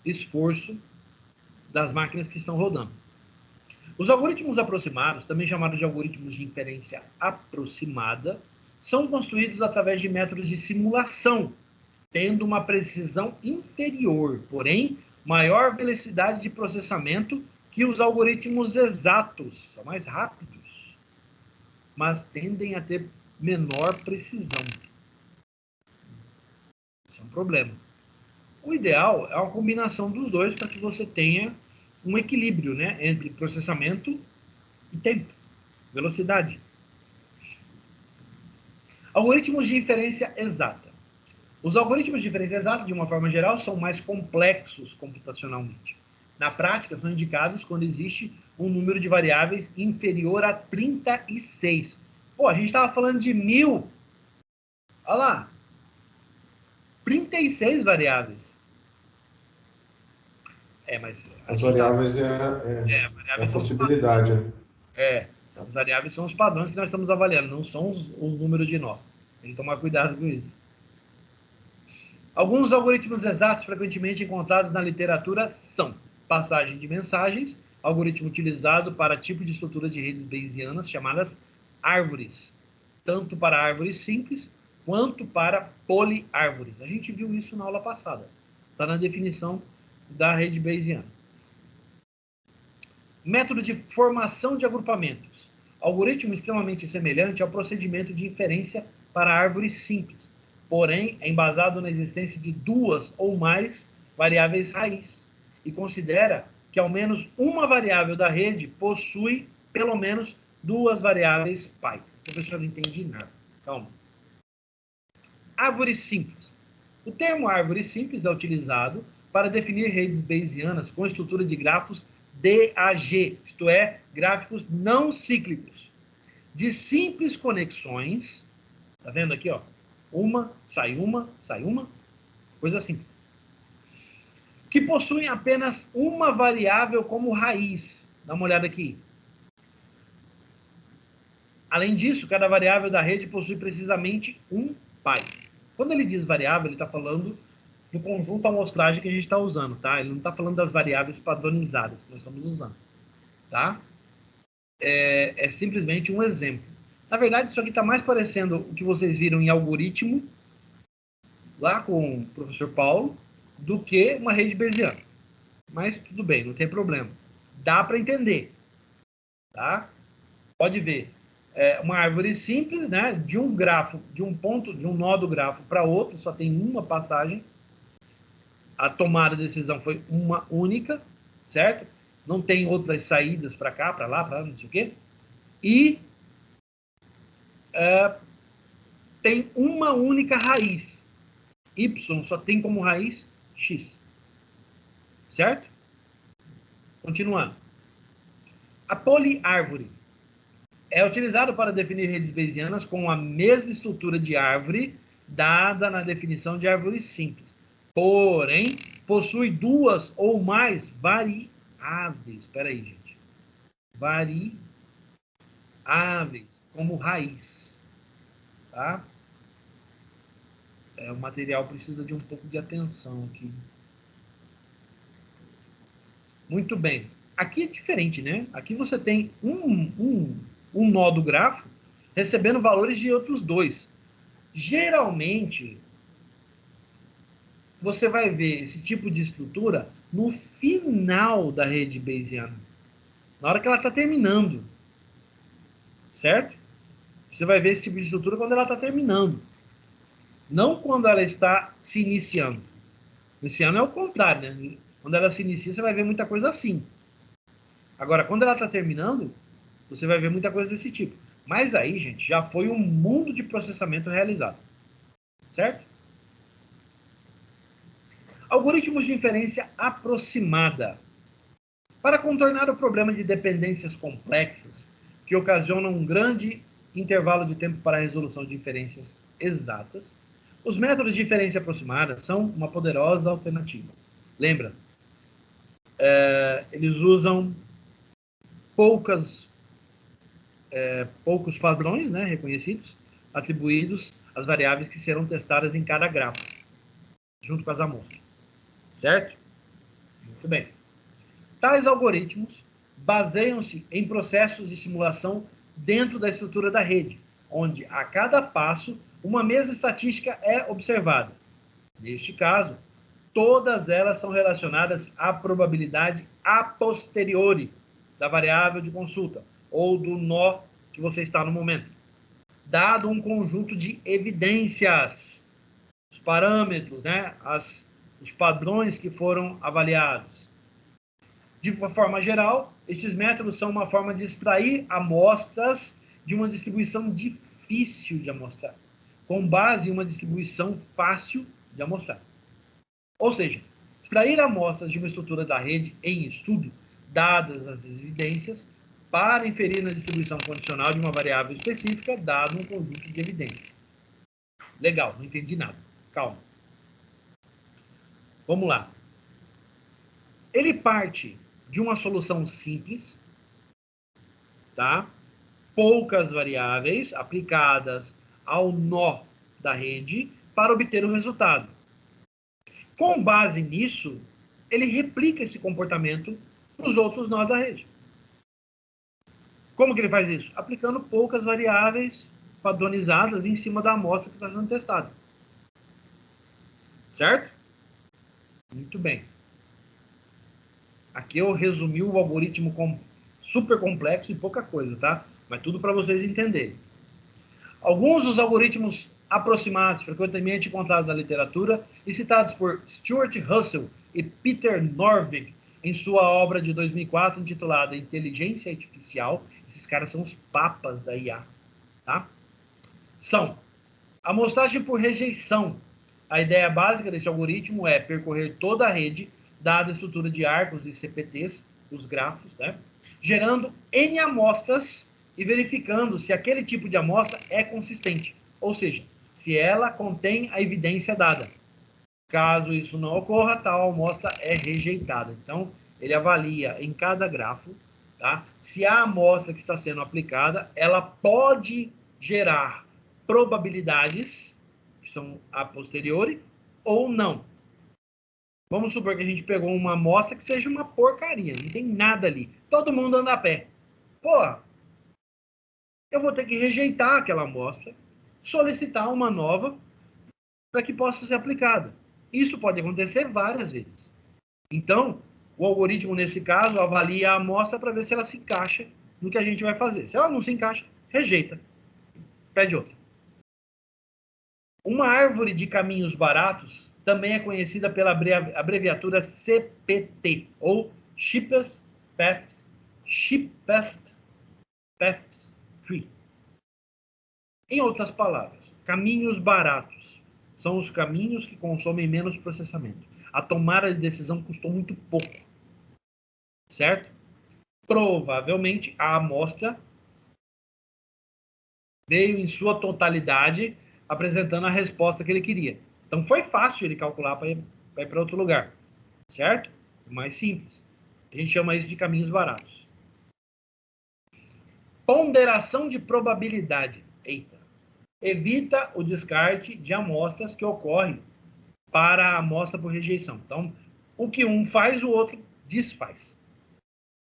esforço das máquinas que estão rodando. Os algoritmos aproximados, também chamados de algoritmos de inferência aproximada, são construídos através de métodos de simulação, tendo uma precisão inferior, porém, maior velocidade de processamento que os algoritmos exatos. São mais rápidos, mas tendem a ter menor precisão. Isso é um problema. O ideal é uma combinação dos dois para que você tenha um equilíbrio, né, entre processamento e tempo, velocidade. Algoritmos de inferência exata. Os algoritmos de inferência exata, de uma forma geral, são mais complexos computacionalmente. Na prática, são indicados quando existe um número de variáveis inferior a 36. Pô, a gente estava falando de 1.000. Olha lá. 36 variáveis. Mas as variáveis é a possibilidade. As variáveis são os padrões que nós estamos avaliando, não são os números de nó. Tem que tomar cuidado com isso. Alguns algoritmos exatos frequentemente encontrados na literatura são passagem de mensagens, algoritmo utilizado para tipo de estruturas de redes bayesianas chamadas árvores, tanto para árvores simples quanto para poliárvores. A gente viu isso na aula passada. Está na definição da rede bayesiana. Método de formação de agrupamentos. Algoritmo extremamente semelhante ao procedimento de inferência para árvores simples, porém é embasado na existência de duas ou mais variáveis raiz e considera que ao menos uma variável da rede possui pelo menos duas variáveis pai. O professor não entende nada. Calma. árvore simples. O termo árvore simples é utilizado para definir redes bayesianas com estrutura de grafos DAG, isto é, gráficos não cíclicos, de simples conexões. Tá vendo aqui, ó? Uma, sai uma, coisa simples. Que possuem apenas uma variável como raiz. Dá uma olhada aqui. Além disso, cada variável da rede possui precisamente um pai. Quando ele diz variável, ele está falando do conjunto amostragem que a gente está usando, tá? Ele não está falando das variáveis padronizadas que nós estamos usando, tá? É simplesmente um exemplo. Na verdade, isso aqui está mais parecendo o que vocês viram em algoritmo, lá com o professor Paulo, do que uma rede bayesiana. Mas tudo bem, não tem problema. Dá para entender, tá? Pode ver. Uma árvore simples, né? De um grafo, de um ponto, de um nó do grafo para outro, só tem uma passagem. A tomada de decisão foi uma única, certo? Não tem outras saídas para cá, para lá, para não sei o quê. E tem uma única raiz. Y só tem como raiz X. Certo? Continuando. A poliárvore é utilizado para definir redes bayesianas com a mesma estrutura de árvore dada na definição de árvore simples. Porém, possui duas ou mais variáveis. Espera aí, gente. Variáveis como raiz. Tá? O material precisa de um pouco de atenção aqui. Muito bem. Aqui é diferente, né? Aqui você tem um nó do grafo recebendo valores de outros dois. Geralmente, você vai ver esse tipo de estrutura no final da rede bayesiana. Na hora que ela está terminando. Certo? Você vai ver esse tipo de estrutura quando ela está terminando. Não quando ela está se iniciando. Iniciando é o contrário, né? Quando ela se inicia, você vai ver muita coisa assim. Agora, quando ela está terminando, você vai ver muita coisa desse tipo. Mas aí, gente, já foi um mundo de processamento realizado. Certo? Algoritmos de inferência aproximada. Para contornar o problema de dependências complexas, que ocasionam um grande intervalo de tempo para a resolução de inferências exatas, os métodos de inferência aproximada são uma poderosa alternativa. Lembra? Eles usam poucos padrões, né, reconhecidos, atribuídos às variáveis que serão testadas em cada grafo, junto com as amostras. Certo? Muito bem. Tais algoritmos baseiam-se em processos de simulação dentro da estrutura da rede, onde a cada passo uma mesma estatística é observada. Neste caso, todas elas são relacionadas à probabilidade a posteriori da variável de consulta, ou do nó que você está no momento, dado um conjunto de evidências, os parâmetros, né, os padrões que foram avaliados. De uma forma geral, estes métodos são uma forma de extrair amostras de uma distribuição difícil de amostrar, com base em uma distribuição fácil de amostrar. Ou seja, extrair amostras de uma estrutura da rede em estudo, dadas as evidências, para inferir na distribuição condicional de uma variável específica, dado um conjunto de evidências. Legal, não entendi nada. Calma. Vamos lá. Ele parte de uma solução simples, tá? Poucas variáveis aplicadas ao nó da rede para obter o resultado. Com base nisso, ele replica esse comportamento nos outros nós da rede. Como que ele faz isso? Aplicando poucas variáveis padronizadas em cima da amostra que está sendo testada. Certo? Muito bem. Aqui eu resumi o algoritmo super complexo e pouca coisa, tá? Mas tudo para vocês entenderem. Alguns dos algoritmos aproximados, frequentemente encontrados na literatura e citados por Stuart Russell e Peter Norvig em sua obra de 2004 intitulada Inteligência Artificial. Esses caras são os papas da IA, tá? São Amostragem por rejeição. A ideia básica desse algoritmo é percorrer toda a rede, dada a estrutura de arcos e CPTs, os grafos, né? Gerando N amostras e verificando se aquele tipo de amostra é consistente, ou seja, se ela contém a evidência dada. Caso isso não ocorra, tal amostra é rejeitada. Então, ele avalia em cada grafo, tá? Se a amostra que está sendo aplicada, ela pode gerar probabilidades, que são a posteriori, ou não. Vamos supor que a gente pegou uma amostra que seja uma porcaria, não tem nada ali. Todo mundo anda a pé. Pô, eu vou ter que rejeitar aquela amostra, solicitar uma nova para que possa ser aplicada. Isso pode acontecer várias vezes. Então, o algoritmo, nesse caso, avalia a amostra para ver se ela se encaixa no que a gente vai fazer. Se ela não se encaixa, rejeita. Pede outra. Uma árvore de caminhos baratos também é conhecida pela abreviatura CPT, ou Cheapest Path Tree. Em outras palavras, caminhos baratos são os caminhos que consomem menos processamento. A tomada de decisão custou muito pouco. Certo? Provavelmente a amostra veio em sua totalidade apresentando a resposta que ele queria. Então foi fácil ele calcular para ir para outro lugar. Certo? Mais simples. A gente chama isso de caminhos baratos. Ponderação de probabilidade. Eita. Evita o descarte de amostras que ocorre para a amostra por rejeição. Então, o que um faz, o outro desfaz.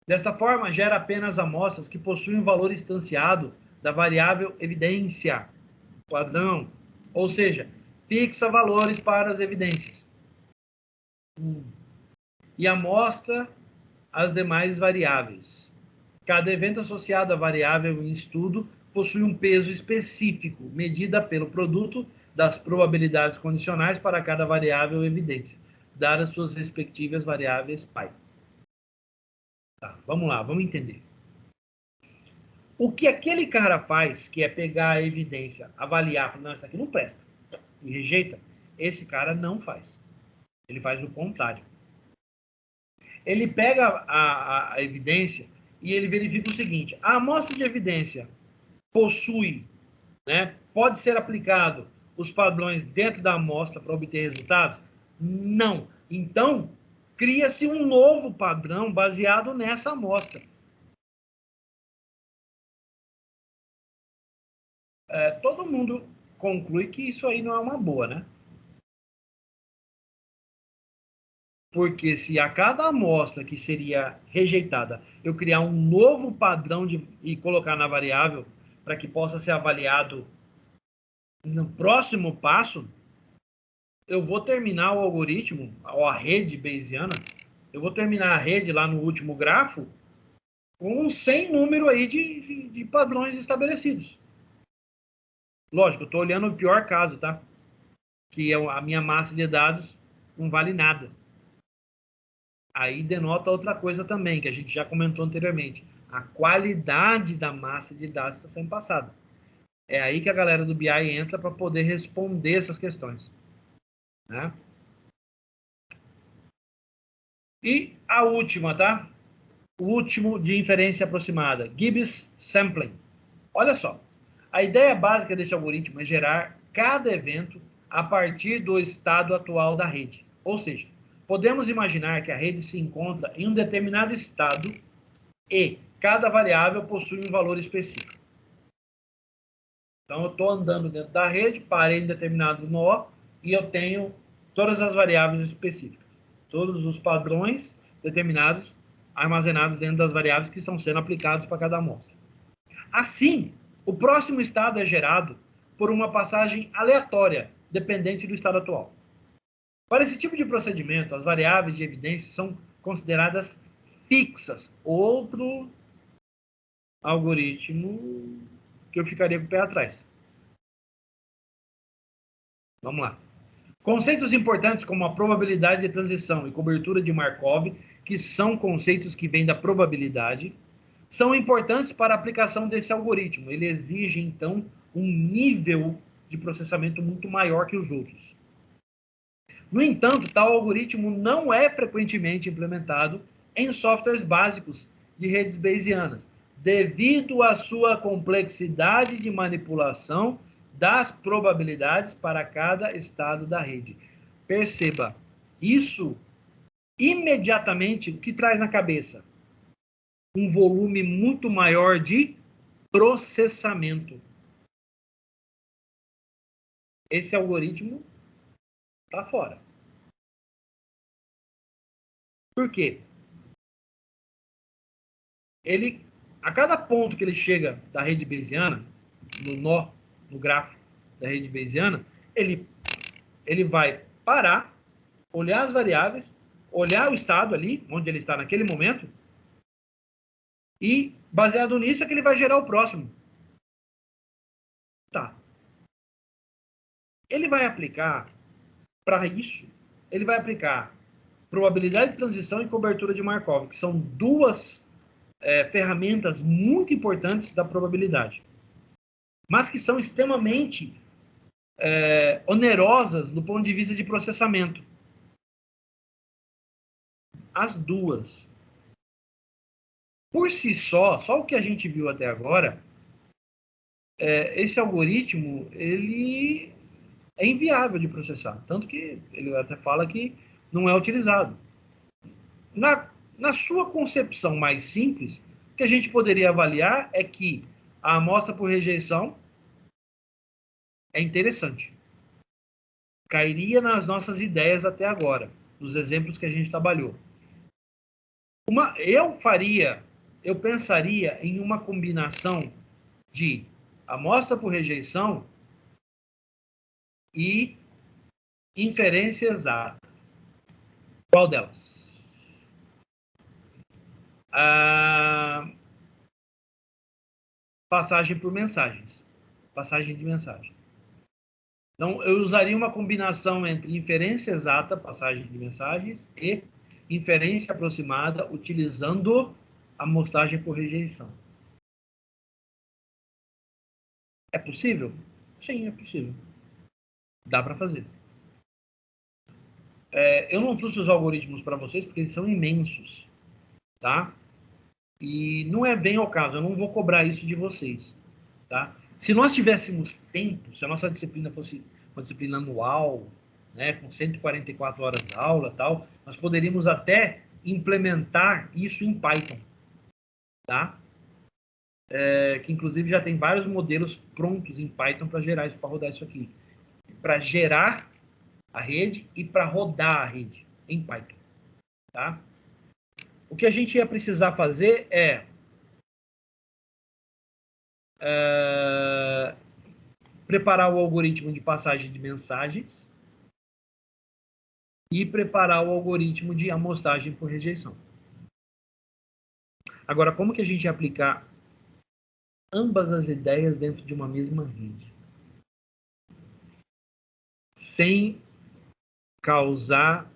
Desta forma, gera apenas amostras que possuem um valor instanciado da variável evidência, padrão, ou seja, fixa valores para as evidências. E amostra as demais variáveis. Cada evento associado à variável em estudo possui um peso específico, medida pelo produto das probabilidades condicionais para cada variável evidência, dadas suas respectivas variáveis pi. Tá, vamos lá, vamos entender. O que aquele cara faz, que é pegar a evidência, avaliar, não, isso aqui não presta, e rejeita, esse cara não faz. Ele faz o contrário. Ele pega a evidência e ele verifica o seguinte: a amostra de evidência possui, né, pode ser aplicado os padrões dentro da amostra para obter resultados? Não. Então, cria-se um novo padrão baseado nessa amostra. Todo mundo conclui que isso aí não é uma boa, né? Porque se a cada amostra que seria rejeitada eu criar um novo padrão e colocar na variável para que possa ser avaliado no próximo passo, eu vou terminar o algoritmo, ou a rede bayesiana, eu vou terminar a rede lá no último grafo com um sem número aí de padrões estabelecidos. Lógico, eu estou olhando o pior caso, tá? Que é a minha massa de dados não vale nada. Aí denota outra coisa também, que a gente já comentou anteriormente. A qualidade da massa de dados está sendo passada. É aí que a galera do BI entra para poder responder essas questões. Né? E a última, tá? O último de inferência aproximada, Gibbs Sampling. Olha só, a ideia básica deste algoritmo é gerar cada evento a partir do estado atual da rede. Ou seja, podemos imaginar que a rede se encontra em um determinado estado e cada variável possui um valor específico. Então, eu estou andando dentro da rede, parei em determinado nó e eu tenho todas as variáveis específicas. Todos os padrões determinados armazenados dentro das variáveis que estão sendo aplicados para cada amostra. Assim, o próximo estado é gerado por uma passagem aleatória, dependente do estado atual. Para esse tipo de procedimento, as variáveis de evidência são consideradas fixas. Outro algoritmo que eu ficaria com o pé atrás. Vamos lá. Conceitos importantes como a probabilidade de transição e cobertura de Markov, que são conceitos que vêm da probabilidade, são importantes para a aplicação desse algoritmo. Ele exige, então, um nível de processamento muito maior que os outros. No entanto, tal algoritmo não é frequentemente implementado em softwares básicos de redes bayesianas, devido à sua complexidade de manipulação das probabilidades para cada estado da rede. Perceba, isso imediatamente o que traz na cabeça? Um volume muito maior de processamento. Esse algoritmo está fora. Por quê? Ele, a cada ponto que ele chega da rede bayesiana, no nó, no grafo da rede bayesiana, ele vai parar, olhar as variáveis, olhar o estado ali, onde ele está naquele momento, e, baseado nisso, é que ele vai gerar o próximo. Tá. Ele vai aplicar, para isso, ele vai aplicar probabilidade de transição e cobertura de Markov, que são duas ferramentas muito importantes da probabilidade, mas que são extremamente onerosas do ponto de vista de processamento. As duas. Por si só o que a gente viu até agora, esse algoritmo, ele é inviável de processar. Tanto que ele até fala que não é utilizado. Na sua concepção mais simples, o que a gente poderia avaliar é que a amostra por rejeição é interessante. Cairia nas nossas ideias até agora, nos exemplos que a gente trabalhou. Eu pensaria em uma combinação de amostra por rejeição e inferência exata. Qual delas? Passagem por mensagens. Passagem de mensagem. Então, eu usaria uma combinação entre inferência exata, passagem de mensagens, e inferência aproximada, utilizando amostragem por rejeição. É possível? Sim, é possível. Dá para fazer. Eu não trouxe os algoritmos para vocês porque eles são imensos, tá? E não é bem ao caso, eu não vou cobrar isso de vocês, tá? Se nós tivéssemos tempo, se a nossa disciplina fosse uma disciplina anual, né, com 144 horas de aula e tal, nós poderíamos até implementar isso em Python, tá? Que inclusive já tem vários modelos prontos em Python para gerar isso, para rodar isso aqui. Para gerar a rede e para rodar a rede em Python, tá? O que a gente ia precisar fazer é preparar o algoritmo de passagem de mensagens e preparar o algoritmo de amostragem por rejeição. Agora, como que a gente ia aplicar ambas as ideias dentro de uma mesma rede? Sem causar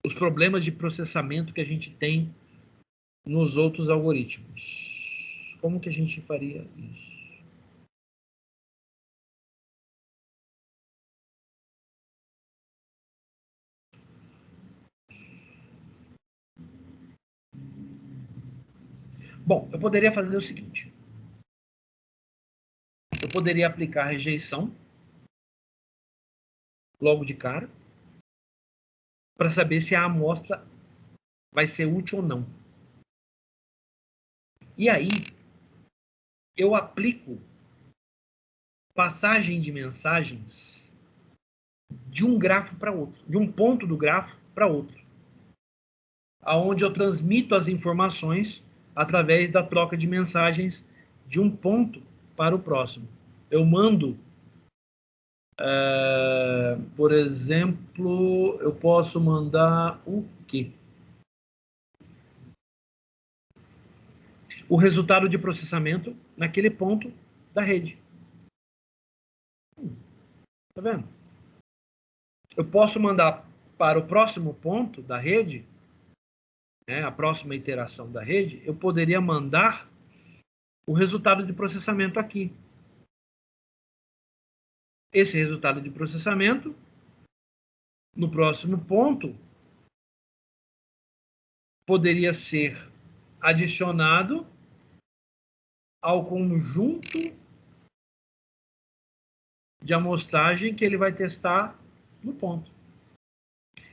os problemas de processamento que a gente tem nos outros algoritmos. Como que a gente faria isso? Bom, eu poderia fazer o seguinte. Eu poderia aplicar rejeição logo de cara para saber se a amostra vai ser útil ou não. E aí, eu aplico passagem de mensagens de um grafo para outro, de um ponto do grafo para outro, aonde eu transmito as informações através da troca de mensagens de um ponto para o próximo. Eu mando, por exemplo, eu posso mandar o quê? O resultado de processamento naquele ponto da rede. Tá vendo? Eu posso mandar para o próximo ponto da rede, né, a próxima iteração da rede, eu poderia mandar o resultado de processamento aqui. esse resultado de processamento, no próximo ponto, poderia ser adicionado ao conjunto de amostragem que ele vai testar no ponto.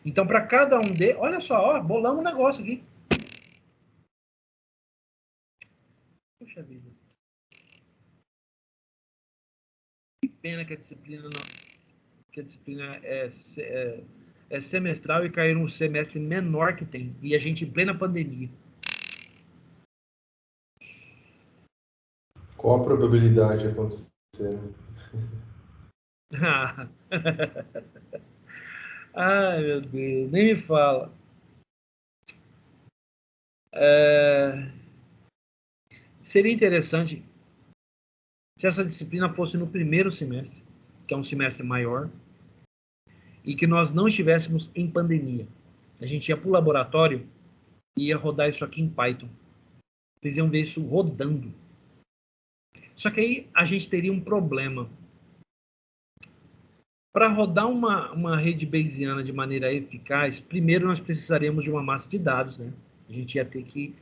Então, para cada um deles, olha só, ó, bolamos um negócio aqui. Puxa vida. Que pena que a disciplina é semestral e cair no semestre menor que tem. E a gente em plena pandemia. Qual a probabilidade de acontecer? Ai, meu Deus, nem me fala. Seria interessante se essa disciplina fosse no primeiro semestre, que é um semestre maior, e que nós não estivéssemos em pandemia. A gente ia para o laboratório e ia rodar isso aqui em Python. Vocês iam ver isso rodando. Só que aí a gente teria um problema. Para rodar uma rede bayesiana de maneira eficaz, primeiro nós precisaríamos de uma massa de dados, né? A gente ia ter que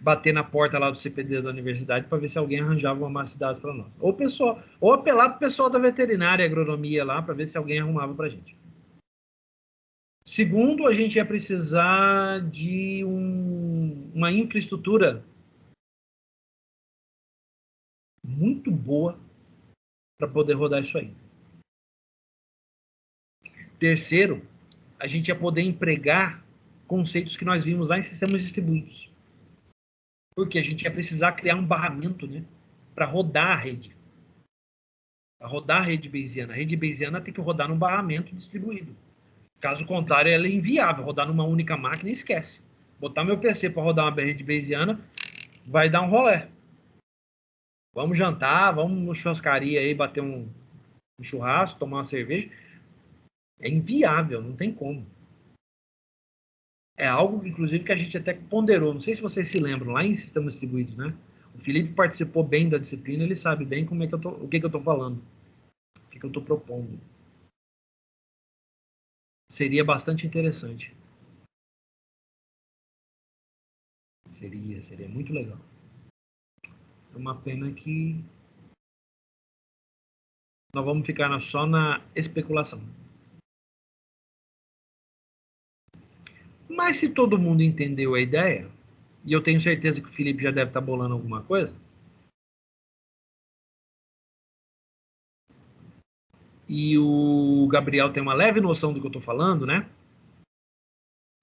bater na porta lá do CPD da universidade para ver se alguém arranjava uma massa de dados para nós. Ou apelar para o pessoal da veterinária e agronomia lá para ver se alguém arrumava para a gente. Segundo, a gente ia precisar de uma infraestrutura muito boa para poder rodar isso aí. Terceiro, a gente ia poder empregar conceitos que nós vimos lá em sistemas distribuídos. Porque a gente ia precisar criar um barramento, né, para rodar a rede. Para rodar a rede bayesiana. A rede bayesiana tem que rodar num barramento distribuído. Caso contrário, ela é inviável. Rodar numa única máquina, esquece. Botar meu PC para rodar uma rede bayesiana vai dar um rolê. Vamos jantar, vamos no churrascaria aí, bater um churrasco, tomar uma cerveja. É inviável, não tem como. É algo, inclusive, que a gente até ponderou. Não sei se vocês se lembram, lá em sistemas distribuídos, né? O Felipe participou bem da disciplina, ele sabe bem como é que o que eu estou falando, o que eu estou propondo. Seria bastante interessante. Seria muito legal. É uma pena que nós vamos ficar só na especulação. Mas se todo mundo entendeu a ideia, e eu tenho certeza que o Felipe já deve estar bolando alguma coisa, e o Gabriel tem uma leve noção do que eu estou falando, né?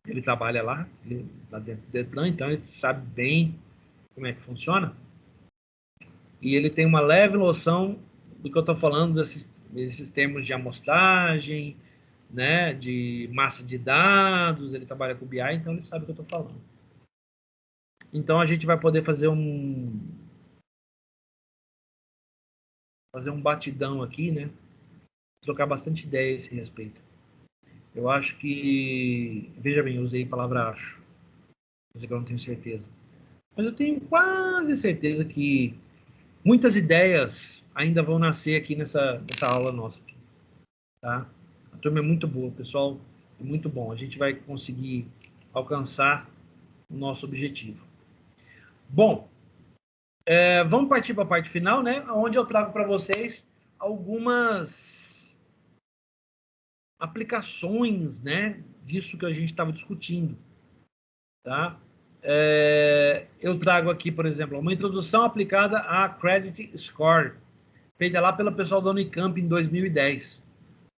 Ele trabalha lá dentro do Detran, então ele sabe bem como é que funciona. E ele tem uma leve noção do que eu estou falando, desses termos de amostragem, né, de massa de dados, ele trabalha com BI, então ele sabe o que eu estou falando. Então a gente vai poder fazer um batidão aqui, né, trocar bastante ideia a esse respeito. Eu acho que, veja bem, eu usei a palavra acho, mas é que eu não tenho certeza. Mas eu tenho quase certeza que muitas ideias ainda vão nascer aqui nessa aula nossa. Tá? A turma é muito boa, pessoal, é muito bom. A gente vai conseguir alcançar o nosso objetivo. Bom, vamos partir para a parte final, né? Onde eu trago para vocês algumas aplicações, né? Disso que a gente estava discutindo, tá? Eu trago aqui, por exemplo, uma introdução aplicada a Credit Score, feita lá pelo pessoal da Unicamp em 2010.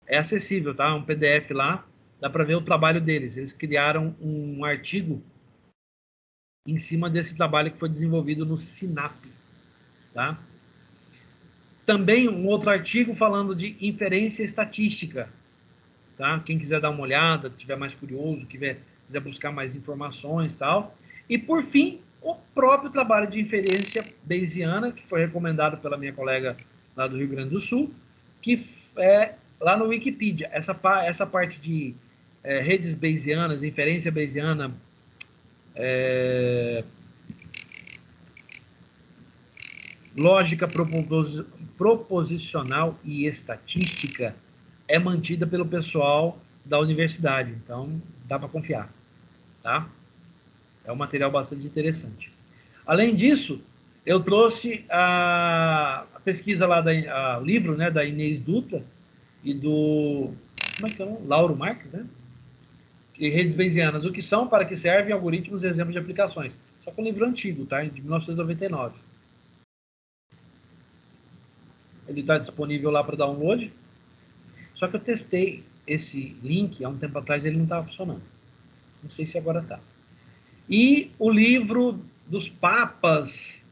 É acessível, tá? Um PDF lá, dá para ver o trabalho deles. Eles criaram um artigo em cima desse trabalho que foi desenvolvido no SINAP, tá? Também um outro artigo falando de inferência estatística, tá? Quem quiser dar uma olhada, tiver mais curioso, quiser buscar mais informações e tal. E, por fim, o próprio trabalho de inferência bayesiana, que foi recomendado pela minha colega lá do Rio Grande do Sul, que é lá no Wikipedia. Essa parte de redes bayesianas, inferência bayesiana, lógica proposicional e estatística é mantida pelo pessoal da universidade, então dá para confiar, tá? É um material bastante interessante. Além disso, eu trouxe a pesquisa lá, o livro, né, da Inês Dutra e do, como é que é? Lauro Marques, né? E redes bayesianas, o que são, para que servem, algoritmos e exemplos de aplicações. Só que é um livro antigo, tá? De 1999. Ele está disponível lá para download. Só que eu testei esse link há um tempo atrás e ele não estava funcionando. Não sei se agora está. E o livro dos papas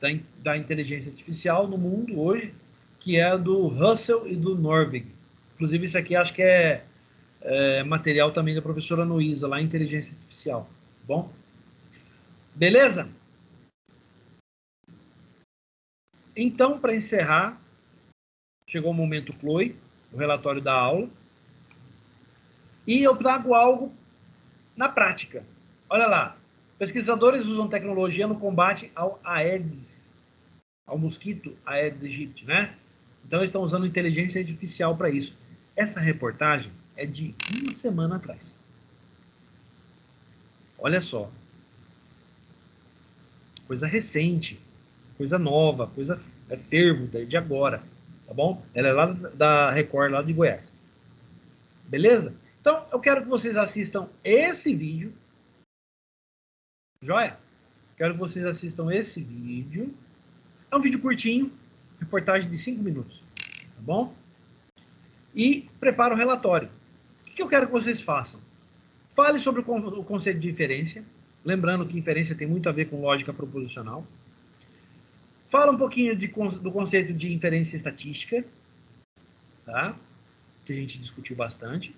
da inteligência artificial no mundo hoje, que é do Russell e do Norvig. Inclusive, isso aqui acho que é material também da professora Noísa, lá em Inteligência Artificial. Tá bom? Beleza? Então, para encerrar, chegou o momento Chloe, o relatório da aula. E eu trago algo na prática. Olha lá. Pesquisadores usam tecnologia no combate ao Aedes, ao mosquito Aedes aegypti, né? Então, eles estão usando inteligência artificial para isso. Essa reportagem é de uma semana atrás. Olha só. Coisa recente, coisa nova, coisa fervo de agora, tá bom? Ela é lá da Record, lá de Goiás. Beleza? Então, eu quero que vocês assistam esse vídeo. Joia? Quero que vocês assistam esse vídeo. É um vídeo curtinho, reportagem de 5 minutos, tá bom? E prepara o relatório. O que eu quero que vocês façam? Fale sobre o conceito de inferência, lembrando que inferência tem muito a ver com lógica proposicional. Fala um pouquinho do conceito de inferência estatística, tá? Que a gente discutiu bastante.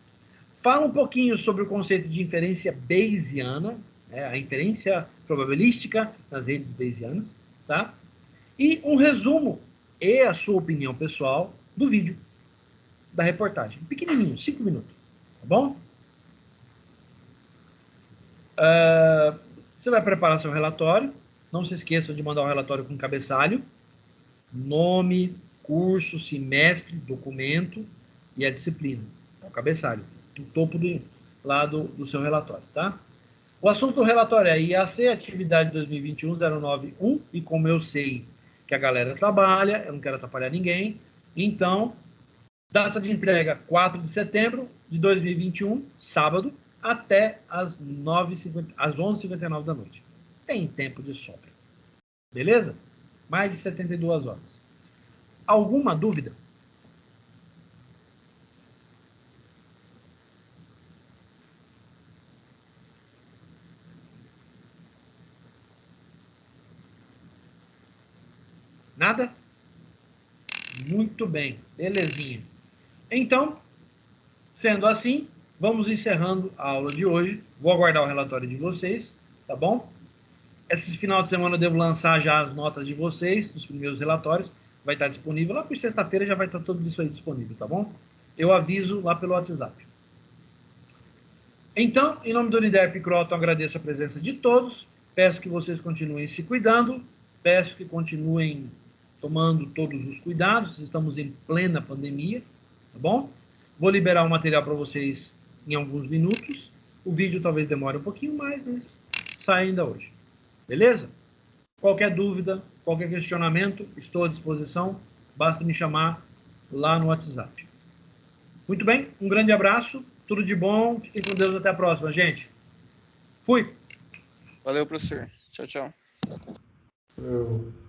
Fala um pouquinho sobre o conceito de inferência bayesiana, né? A inferência probabilística nas redes bayesianas, tá? E um resumo e a sua opinião pessoal do vídeo, da reportagem. Pequenininho, 5 minutos, tá bom? Você vai preparar seu relatório. Não se esqueça de mandar o relatório com cabeçalho, nome, curso, semestre, documento e a disciplina. É o cabeçalho, no topo do seu relatório, tá? O assunto do relatório é IAC, atividade 2021-091, e como eu sei que a galera trabalha, eu não quero atrapalhar ninguém, então, data de entrega 4 de setembro de 2021, sábado, até às 11h59 da noite. Tem tempo de sobra. Beleza? Mais de 72 horas. Alguma dúvida? Nada? Muito bem. Belezinha. Então, sendo assim, vamos encerrando a aula de hoje. Vou aguardar o relatório de vocês, tá bom? Esse final de semana eu devo lançar já as notas de vocês, dos primeiros relatórios. Vai estar disponível. Lá por sexta-feira já vai estar tudo isso aí disponível, tá bom? Eu aviso lá pelo WhatsApp. Então, em nome do Uniderp Croton, agradeço a presença de todos. Peço que vocês continuem se cuidando. Peço que continuem tomando todos os cuidados. Estamos em plena pandemia, tá bom? Vou liberar o material para vocês em alguns minutos. O vídeo talvez demore um pouquinho mais, mas sai ainda hoje. Beleza? Qualquer dúvida, qualquer questionamento, estou à disposição. Basta me chamar lá no WhatsApp. Muito bem, um grande abraço, tudo de bom, fiquem com Deus, até a próxima, gente. Fui! Valeu, professor. Tchau, tchau. Eu...